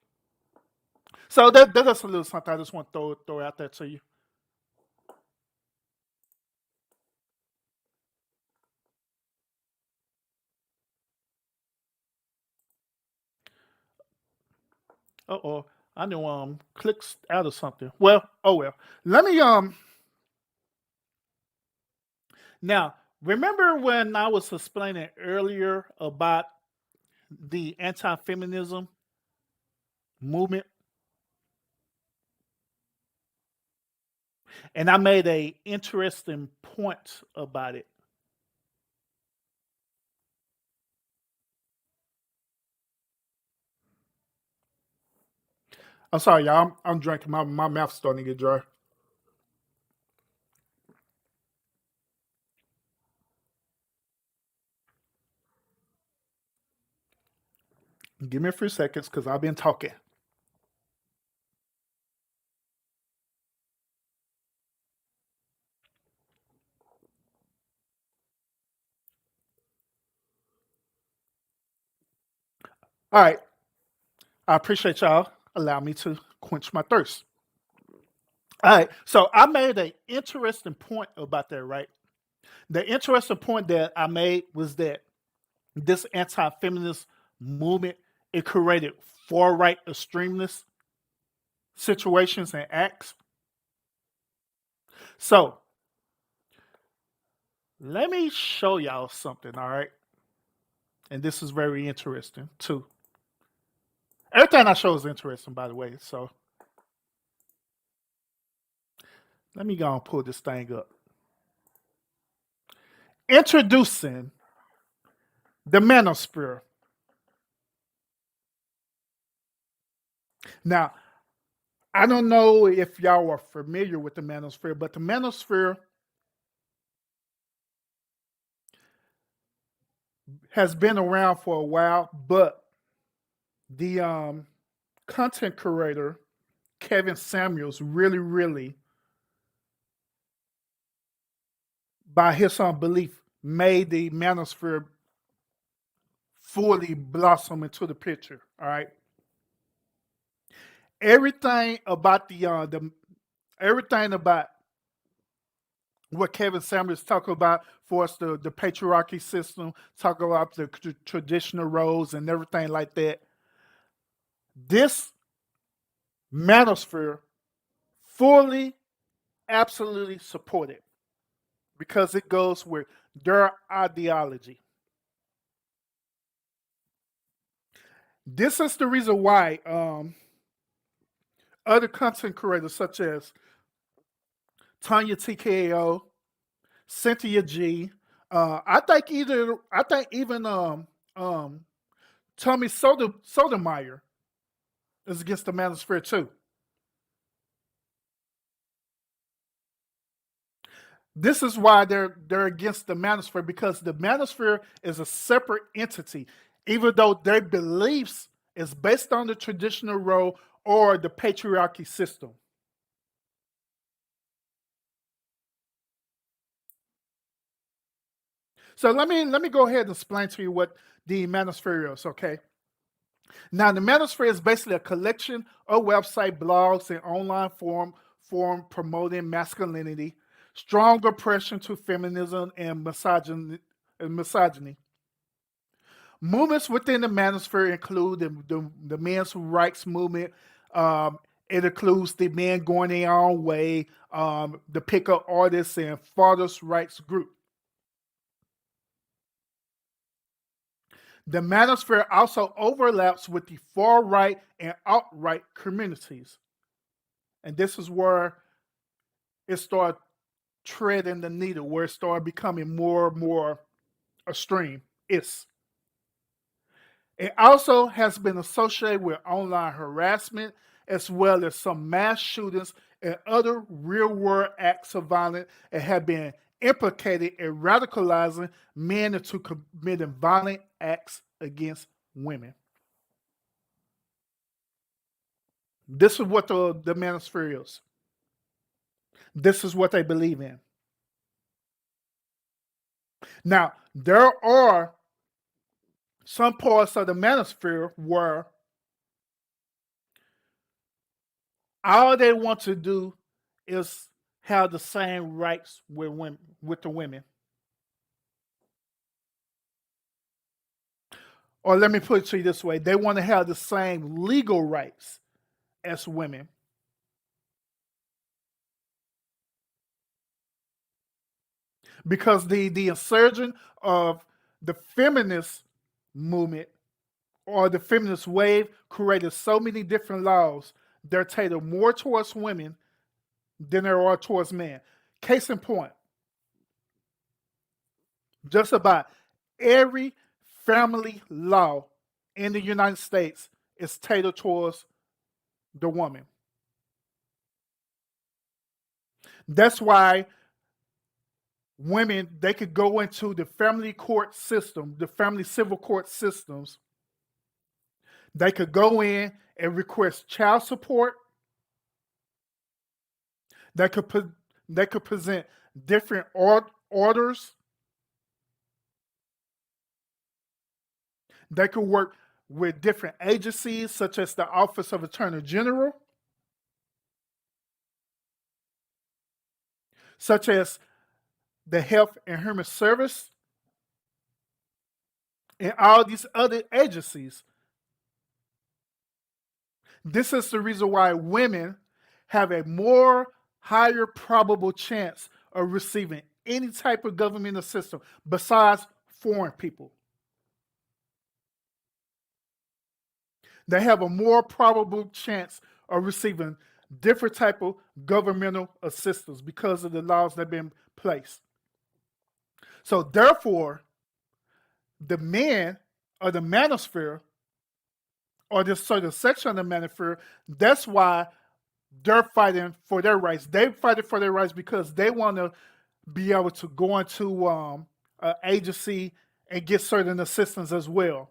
So that's a little something I just want to throw out there to you. Uh-oh. I knew clicks out of something. Well, oh well. Let me now remember when I was explaining earlier about the anti-feminism movement, and I made a interesting point about it. I'm sorry, y'all. I'm drinking. My mouth's starting to get dry. Give me a few seconds because I've been talking. All right. I appreciate y'all allow me to quench my thirst. All right. So I made an interesting point about that, right? The interesting point that I made was that this anti-feminist movement, it created far right extremist situations and acts. So let me show y'all something, all right? And this is very interesting too. Everything I show is interesting, by the way. So let me go and pull this thing up. Introducing the manosphere. Now, I don't know if y'all are familiar with the manosphere, but the manosphere has been around for a while, but the content creator Kevin Samuels really, by his own belief, made the manosphere fully blossom into the picture. All right, everything about the everything about what Kevin Samuels talk about for us the patriarchy system, talk about the traditional roles and everything like that. This manosphere fully, absolutely supported because it goes with their ideology. This is the reason why other content creators such as Tanya TKO, Cynthia G, I think even um, Tommy Sotomayor is against the manosphere too. This is why they're against the manosphere because the manosphere is a separate entity, even though their beliefs is based on the traditional role or the patriarchy system. So let me go ahead and explain to you what the manosphere is. Okay. Now the manosphere is basically a collection of website blogs and online forum promoting masculinity, strong oppression to feminism and misogyny. Movements within the manosphere include the men's rights movement. It includes the men going their own way, the pickup artists and fathers' rights group. The manosphere also overlaps with the far right and alt right communities. And this is where it started treading the needle, where it started becoming more and more extreme. It also has been associated with online harassment as well as some mass shootings and other real world acts of violence and have been implicated in radicalizing men into committing violent acts against women. This is what the manosphere is. This is what they believe in. Now, there are some parts of the manosphere where all they want to do is have the same rights with women, with the women. Or let me put it to you this way: they want to have the same legal rights as women. Because the insurgent of the feminist movement or the feminist wave created so many different laws that are tailored more towards women than there are towards men. Case in point, just about every family law in the United States is tailored towards the woman. That's why women, they could go into the family court system, the family civil court systems. They could go in and request child support. They could they could present different orders. They could work with different agencies such as the Office of Attorney General, such as the Health and Human Service, and all these other agencies. This is the reason why women have a more higher probable chance of receiving any type of government assistance besides foreign people. They have a more probable chance of receiving different type of governmental assistance because of the laws that have been placed. So therefore, the men of the manosphere or this certain section of the manosphere, that's why they're fighting for their rights. They fighting for their rights because they want to be able to go into an agency and get certain assistance as well.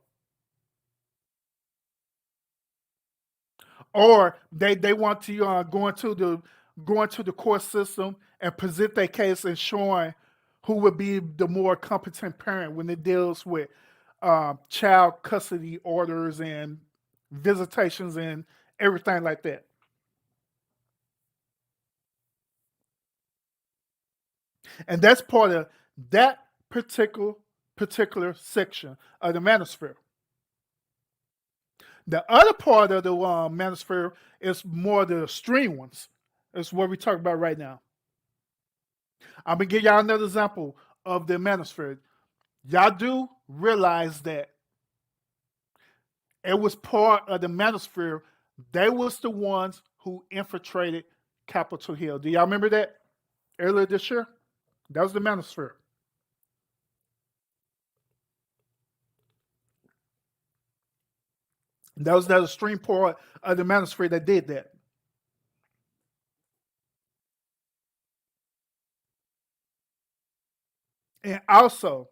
Or they want to go into the court system and present their case and showing who would be the more competent parent when it deals with child custody orders and visitations and everything like that. And that's part of that particular section of the manosphere. The other part of the manosphere is more the extreme ones. That's what we're talking about right now. I'm gonna give y'all another example of the manosphere. Y'all do realize that it was part of the manosphere. They was the ones who infiltrated Capitol Hill. Do y'all remember that earlier this year? That was the manosphere. That was that extreme part of the manosphere that did that. And also,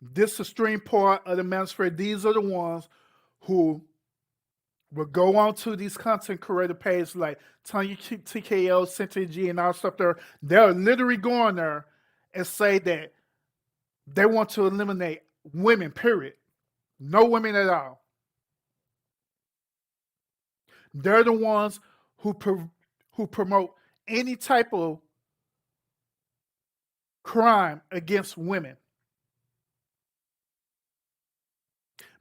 this extreme part of the manosphere, these are the ones who will go on to these content creator pages like Tanya TKO, Cynthia G, and all stuff there. They're literally going there and say that they want to eliminate women, period. No women at all. They're the ones who promote any type of crime against women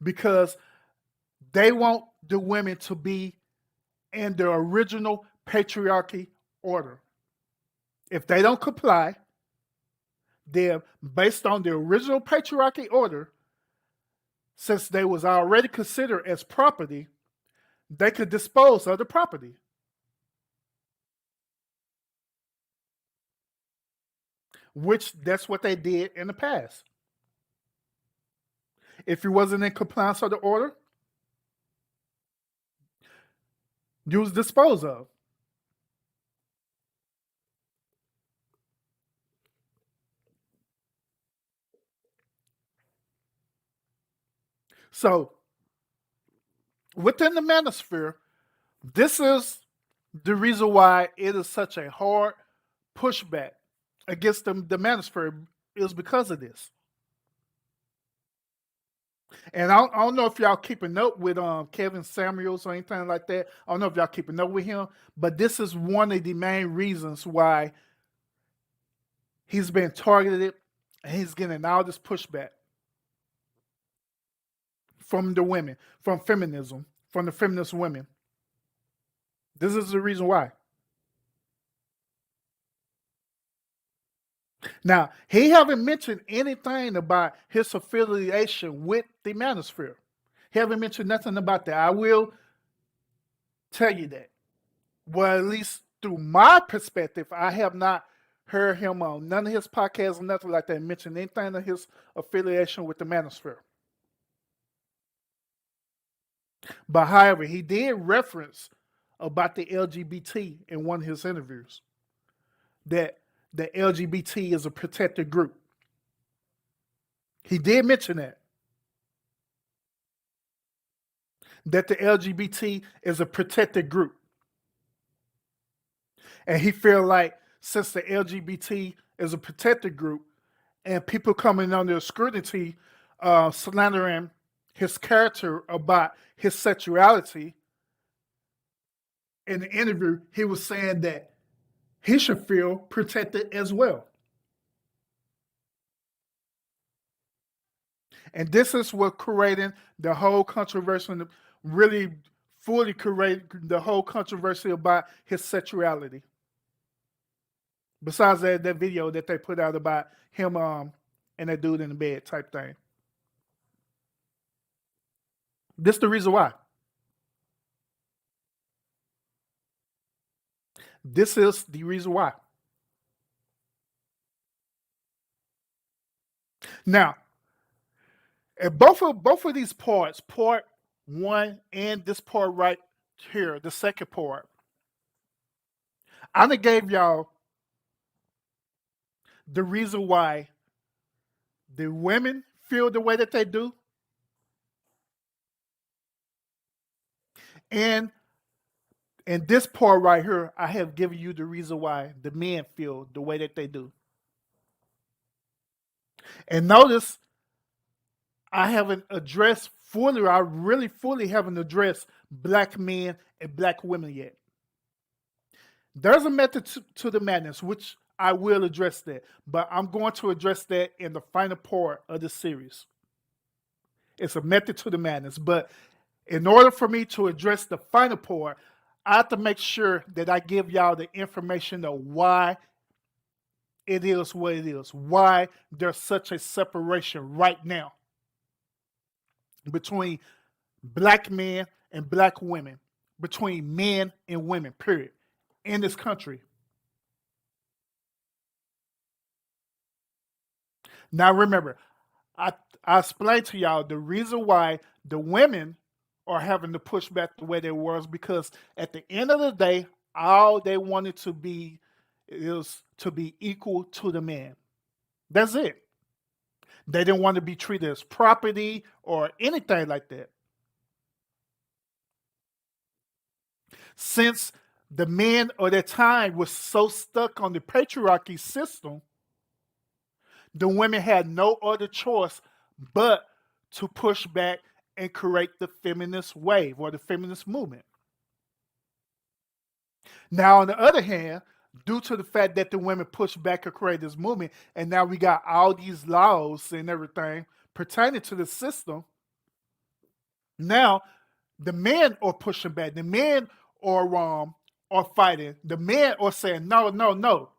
because they want the women to be in the original patriarchy order. If they don't comply, then based on the original patriarchy order, since they was already considered as property, they could dispose of the property. Which that's what they did in the past. If you wasn't in compliance with the order, You was disposed of. So within the manosphere, this is the reason why it is such a hard pushback against the manosphere is because of this. And I don't know if y'all keeping note with Kevin Samuels or anything like that. I don't know if y'all keeping note with him, but this is one of the main reasons why he's been targeted and he's getting all this pushback from the women, from feminism, from the feminist women. This is the reason why. Now, he haven't mentioned anything about his affiliation with the manosphere. He haven't mentioned nothing about that. I will tell you that. Well, at least through my perspective, I have not heard him on none of his podcasts or nothing like that mention anything of his affiliation with the manosphere. But however, he did reference about the LGBT in one of his interviews that the LGBT is a protected group. He did mention that the LGBT is a protected group. And he feel like since the LGBT is a protected group and people coming under scrutiny, slandering his character about his sexuality, in the interview, he was saying that he should feel protected as well. And this is what creating the whole controversy, really fully created the whole controversy about his sexuality. Besides that video that they put out about him and that dude in the bed type thing. This is the reason why. This is the reason why. Now, at both of these parts, part one and this part right here, the second part, I done gave y'all the reason why the women feel the way that they do, and in this part right here, I have given you the reason why the men feel the way that they do. And notice I haven't addressed fully, I really fully haven't addressed black men and black women yet. There's a method to the madness, which I will address that, but I'm going to address that in the final part of the series. It's a method to the madness, but in order for me to address the final part, I have to make sure that I give y'all the information of why it is what it is, why there's such a separation right now between black men and black women, between men and women, period, in this country. Now remember, I, I explained to y'all the reason why the women are having to push back the way they were is because at the end of the day, all they wanted to be is to be equal to the man. That's it. They didn't want to be treated as property or anything like that. Since the men of that time was so stuck on the patriarchy system, the women had no other choice but to push back and create the feminist wave or the feminist movement. Now, on the other hand, due to the fact that the women pushed back and created this movement, and now we got all these laws and everything pertaining to the system, now the men are pushing back. The men are fighting. The men are saying, no, no, no.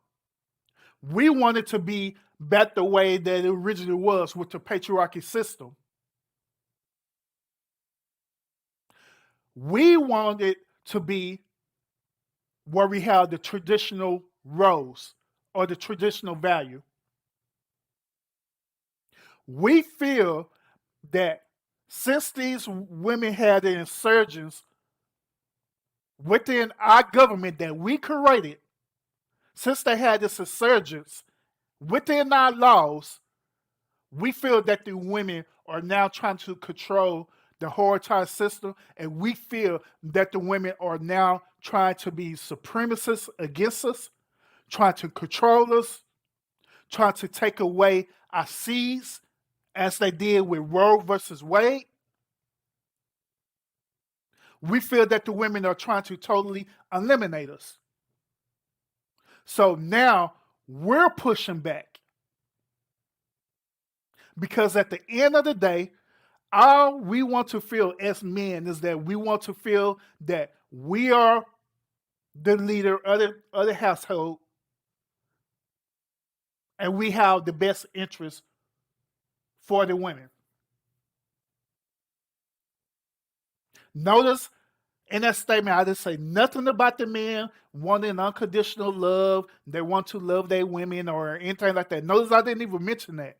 We want it to be back the way that it originally was with the patriarchy system. We want it to be where we have the traditional roles or the traditional value. We feel that since these women had the insurgents within our government that we created, since they had this insurgence within our laws, we feel that the women are now trying to control the whole entire system, and we feel that the women are now trying to be supremacists against us, trying to control us, trying to take away our seeds, as they did with Roe versus Wade. We feel that the women are trying to totally eliminate us. So now we're pushing back because at the end of the day, all we want to feel as men is that we want to feel that we are the leader of the household and we have the best interest for the women. Notice in that statement, I didn't say nothing about the men wanting unconditional love. They want to love their women or anything like that. Notice I didn't even mention that.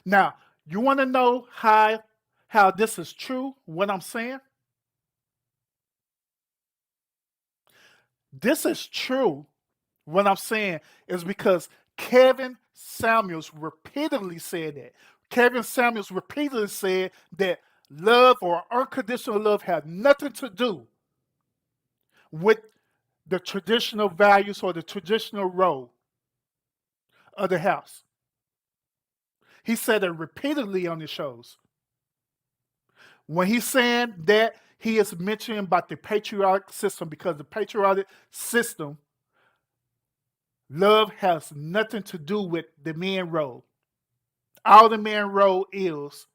Now, you want to know how this is true, what I'm saying? This is true. What I'm saying is because Kevin Samuels repeatedly said that. Kevin Samuels repeatedly said that love or unconditional love had nothing to do with the traditional values or the traditional role of the house. He said it repeatedly on the shows. When he's saying that, he is mentioning about the patriarchal system because the patriarchal system, love has nothing to do with the man role. All the man role is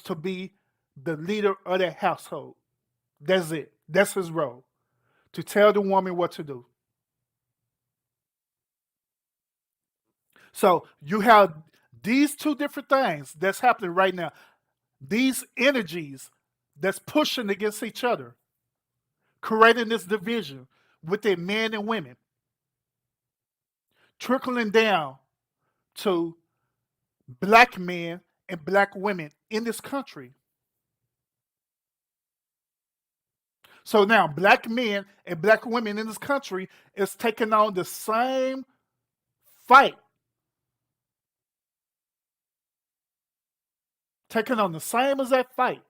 to be the leader of that household. That's it. That's his role. To tell the woman what to do. So you have these two different things that's happening right now. These energies that's pushing against each other, creating this division within men and women, trickling down to black men and black women in this country. So now black men and black women in this country is taking on the same fight, taking on the same exact fight.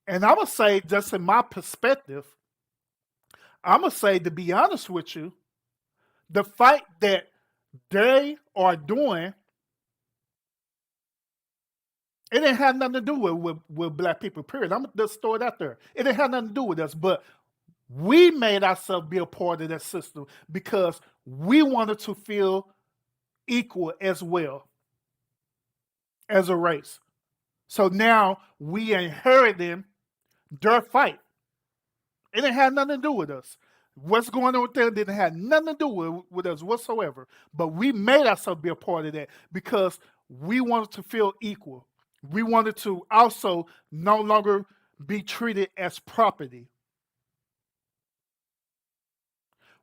And I'm gonna say, just in my perspective, I'm gonna say, to be honest with you, the fight that they are doing, it didn't have nothing to do with black people, period. I'm gonna just throw it out there. It didn't have nothing to do with us, but we made ourselves be a part of that system because we wanted to feel equal as well as a race. So now we inheriting their fight. It didn't have nothing to do with us. What's going on with them didn't have nothing to do with us whatsoever. But we made ourselves be a part of that because we wanted to feel equal. We wanted to also no longer be treated as property.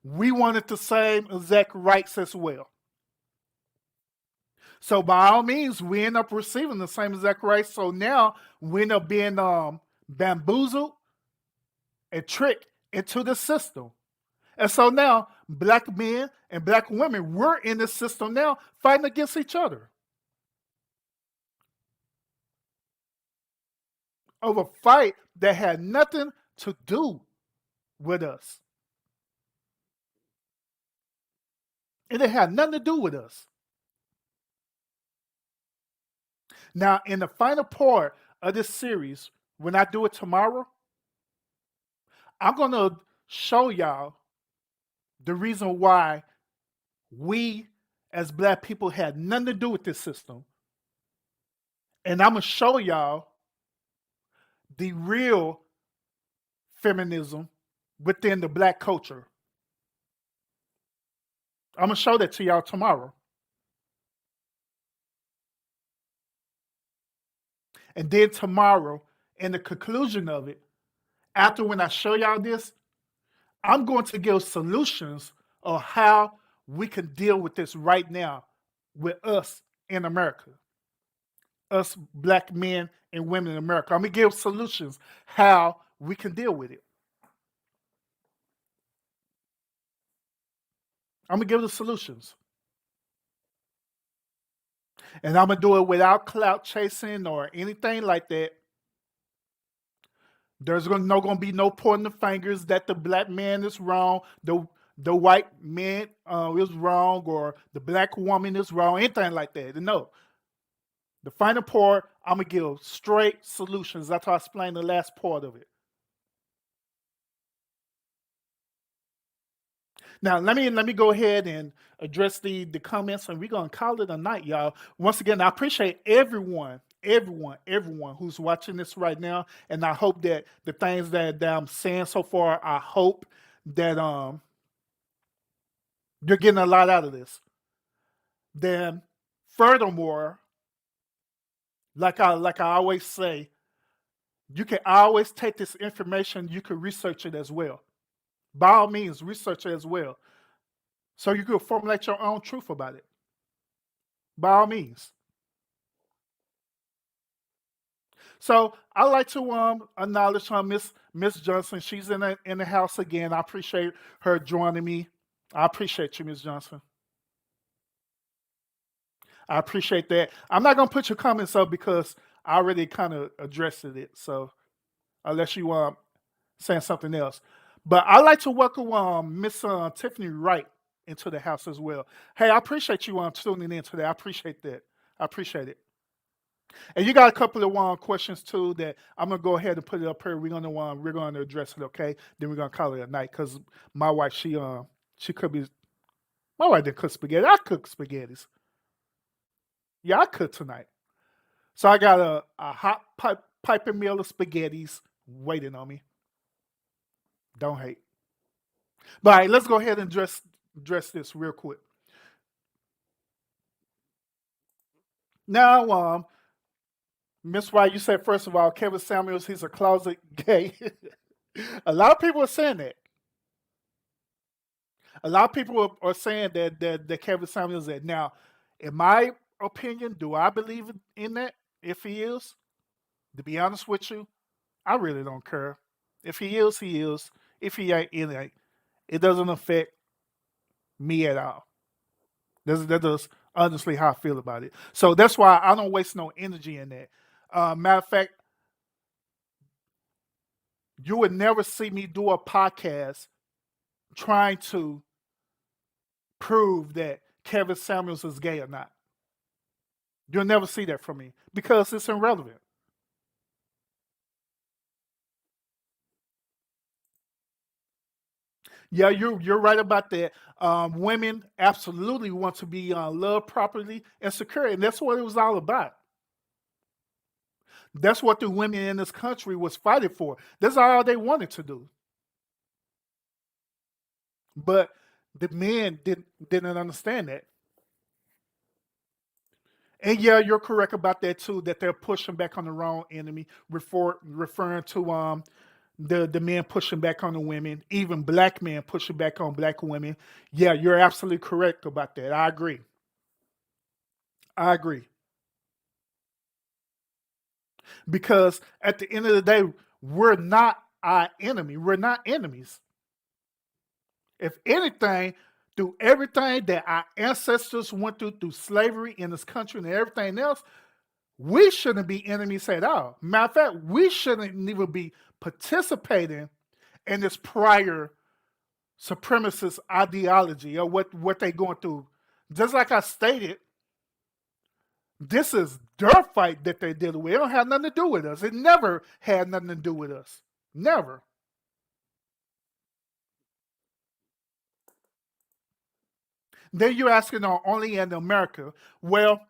We wanted the same exact rights as well. So by all means, we end up receiving the same exact rights. So now we end up being bamboozled and tricked into the system. And so now black men and black women, we're in the system now fighting against each other over a fight that had nothing to do with us. And it had nothing to do with us. Now, in the final part of this series, when I do it tomorrow, I'm going to show y'all the reason why we as black people had nothing to do with this system. And I'm going to show y'all the real feminism within the black culture. I'm going to show that to y'all tomorrow. And then tomorrow, in the conclusion of it, after when I show y'all this, I'm going to give solutions of how we can deal with this right now with us in America. us black men and women in America. I'm gonna give solutions how we can deal with it. I'm gonna give the solutions, and I'm gonna do it without clout chasing or anything like that. There's gonna be no pointing the fingers that the black man is wrong, the white man is wrong, or the black woman is wrong, anything like that. No, the final part, I'm gonna give straight solutions. That's how I explained the last part of it. Now let me go ahead and address the comments, and we're gonna call it a night, y'all. Once again, I appreciate everyone who's watching this right now, and I hope that the things that I'm saying so far, I hope that you're getting a lot out of this. Then, furthermore, like I always say, you can always take this information. You can research it as well. By all means, research it as well, so you can formulate your own truth about it. By all means. So I like to acknowledge Miss Johnson. She's in the house again. I appreciate her joining me. I appreciate you, Miss Johnson. I appreciate that. I'm not gonna put your comments up because I already kind of addressed it. So unless you saying something else, but I like to welcome Miss Tiffany Wright into the house as well. Hey, I appreciate you tuning in today. I appreciate that. I appreciate it. And you got a couple of questions too that I'm gonna go ahead and put it up here. We're gonna address it, okay? Then we're gonna call it a night because my wife she could be my wife didn't cook spaghetti. I cook spaghettis. Yeah, I cook tonight. So I got a hot piping meal of spaghettis waiting on me. Don't hate. But all right, let's go ahead and address this real quick. Now, Miss White, you said first of all, Kevin Samuels, he's a closet gay. A lot of people are saying that. A lot of people are saying that Kevin Samuels is. Now, in my opinion, do I believe in that? If he is, to be honest with you, I really don't care. If he is, he is. If he ain't, it ain't. It doesn't affect me at all. That's honestly how I feel about it. So that's why I don't waste no energy in that. Matter of fact, you would never see me do a podcast trying to prove that Kevin Samuels is gay or not. You'll never see that from me because it's irrelevant. Yeah, you're right about that. Women absolutely want to be loved properly and secure, and that's what it was all about. That's what the women in this country was fighting for. That's all they wanted to do. But the men didn't understand that. And yeah, you're correct about that too. That they're pushing back on the wrong enemy, referring to the men pushing back on the women, even black men pushing back on black women. Yeah, you're absolutely correct about that. I agree. I agree. Because at the end of the day, we're not our enemy. We're not enemies. If anything, through everything that our ancestors went through slavery in this country and everything else, we shouldn't be enemies at all. Matter of fact, we shouldn't even be participating in this prior supremacist ideology or what they're going through. Just like I stated, this is their fight that they're dealing with. It don't have nothing to do with us. It never had nothing to do with us. Never. Then you're asking only in America. Well,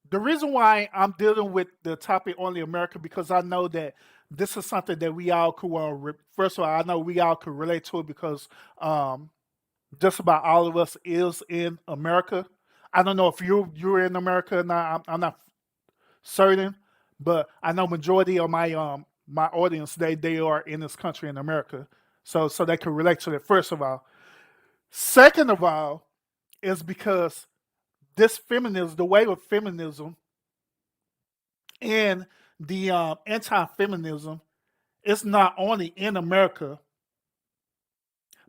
the reason why I'm dealing with the topic only America because I know that this is something that we all could first of all, I know we all could relate to it because just about all of us is in America. I don't know if you're in America or not. I'm not certain, but I know majority of my audience they are in this country in America, so they can relate to that. First of all, second of all, is because this feminism, the wave of feminism, And the anti-feminism is not only in America,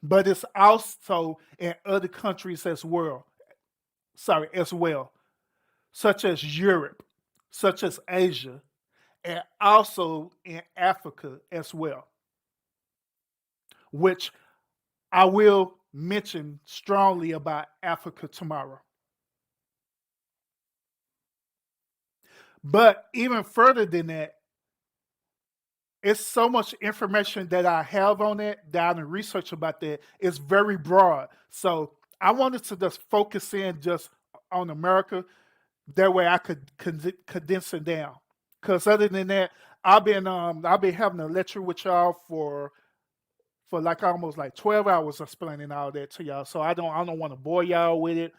but it's also in other countries as well. Sorry, as well, such as Europe, such as Asia, and also in Africa as well, which I will mention strongly about Africa tomorrow. But even further than that, it's so much information that I have on it that I done research about that. It's very broad. So I wanted to just focus in just on America. That way I could condense it down. Because other than that, I've been having a lecture with y'all for like almost like 12 hours explaining all that to y'all. So I don't want to bore y'all with it.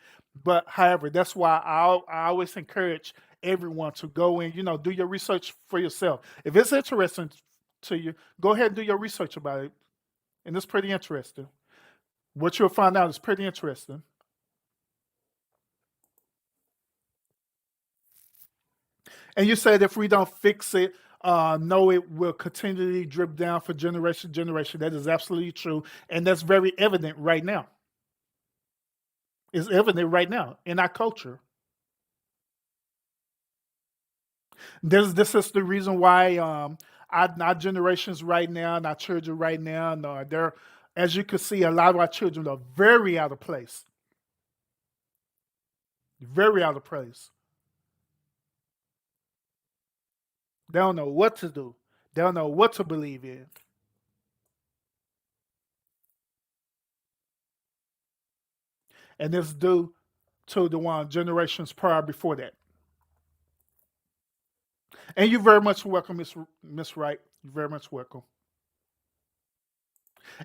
But however, that's why I always encourage everyone to go and do your research for yourself. If it's interesting to you, go ahead and do your research about it. And it's pretty interesting. What you'll find out is pretty interesting. And you said if we don't fix it, no, it will continually drip down for generation to generation. That is absolutely true. And that's very evident right now. It's evident right now in our culture. This is the reason why our generations right now and our children right now, no, they're, as you can see, a lot of our children are very out of place. Very out of place. They don't know what to do. They don't know what to believe in. And it's due to the one generations prior before that. And you're very much welcome, Miss Wright. You're very much welcome.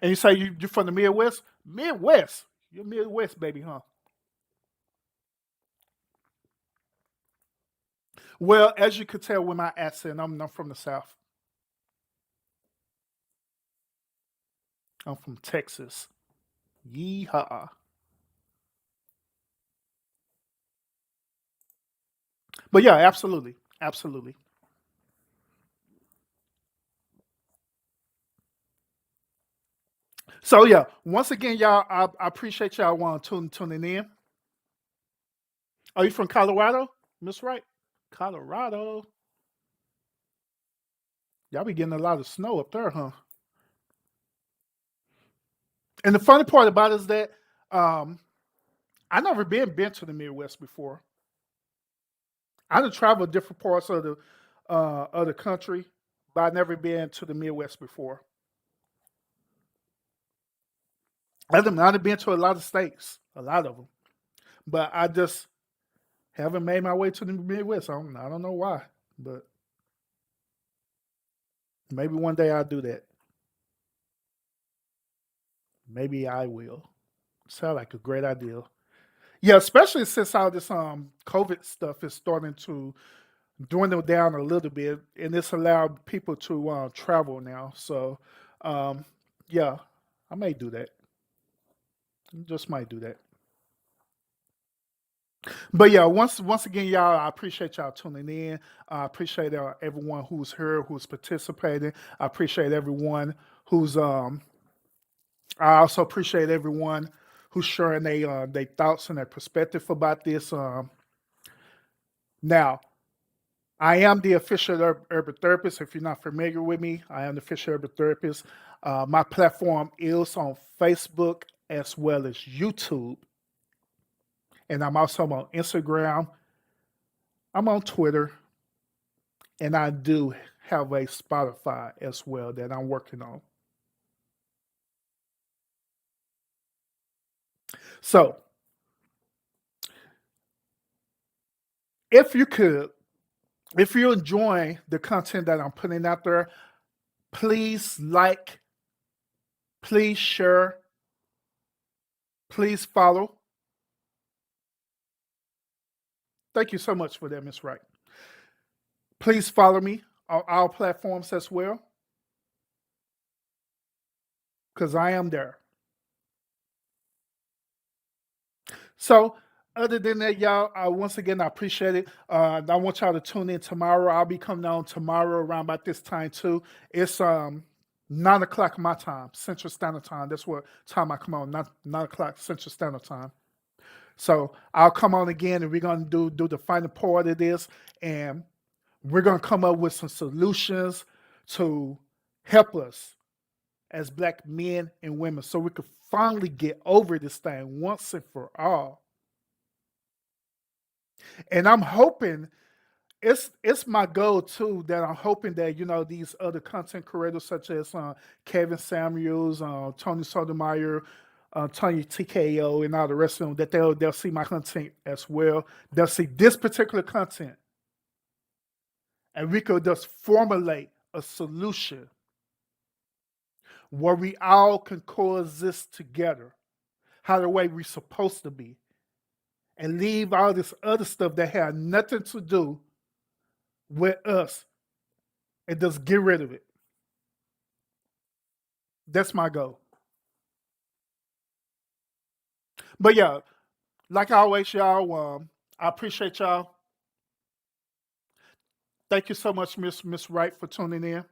And you say you're from the Midwest? Midwest. You're Midwest, baby, huh? Well, as you could tell with my accent, I'm from the South. I'm from Texas. Yeehaw. But yeah, absolutely. Absolutely. So yeah, once again, y'all, I appreciate y'all tuning in. Are you from Colorado, Miss Wright? Colorado. Y'all be getting a lot of snow up there, huh? And the funny part about it is that um, I never been to the Midwest before. I done traveled different parts of the country, but I never been to the Midwest before. I've been to a lot of states, a lot of them, but I just haven't made my way to the Midwest. I don't know why, but maybe one day I'll do that. Maybe I will. Sound like a great idea. Yeah, especially since all this COVID stuff is starting to dwindle down a little bit, and it's allowed people to travel now. So, um, yeah, I may do that. Just might do that. But yeah, once again, y'all, I appreciate y'all tuning in. I appreciate everyone who's here, who's participating. I appreciate everyone who's I also appreciate everyone who's sharing their thoughts and their perspective about this. Now, I am the official urban therapist. If you're not familiar with me, I am the official urban therapist. My platform is on Facebook as well as YouTube, and I'm also on Instagram. I'm on Twitter, and I do have a Spotify as well that I'm working on. So, if you could, if you're enjoying the content that I'm putting out there, please like, please share, please follow. Thank you so much for that, Miss Wright. Please follow me on our platforms as well, because I am there. So, Other than that, y'all, once again, I appreciate it. I want y'all to tune in tomorrow. I'll be coming on tomorrow around about this time too. It's 9 o'clock my time, Central Standard Time. That's what time I come on, 9 o'clock Central Standard Time. So I'll come on again, and we're gonna do the final part of this, and we're gonna come up with some solutions to help us as Black men and women, so we could finally get over this thing once and for all. And I'm hoping it's my goal too, that I'm hoping that these other content creators such as Kevin Samuels, Tony Sotomayor, Tony TKO, and all the rest of them, that they'll see my content as well. They'll see this particular content, and we could just formulate a solution where we all can coexist together, how the way we're supposed to be, and leave all this other stuff that had nothing to do with us, and just get rid of it. That's my goal. But yeah, like always, y'all, I appreciate y'all. Thank you so much, Miss Wright, for tuning in.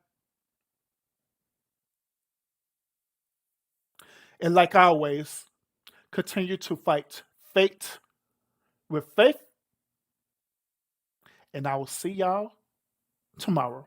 And like always, continue to fight fate with faith. And I will see y'all tomorrow.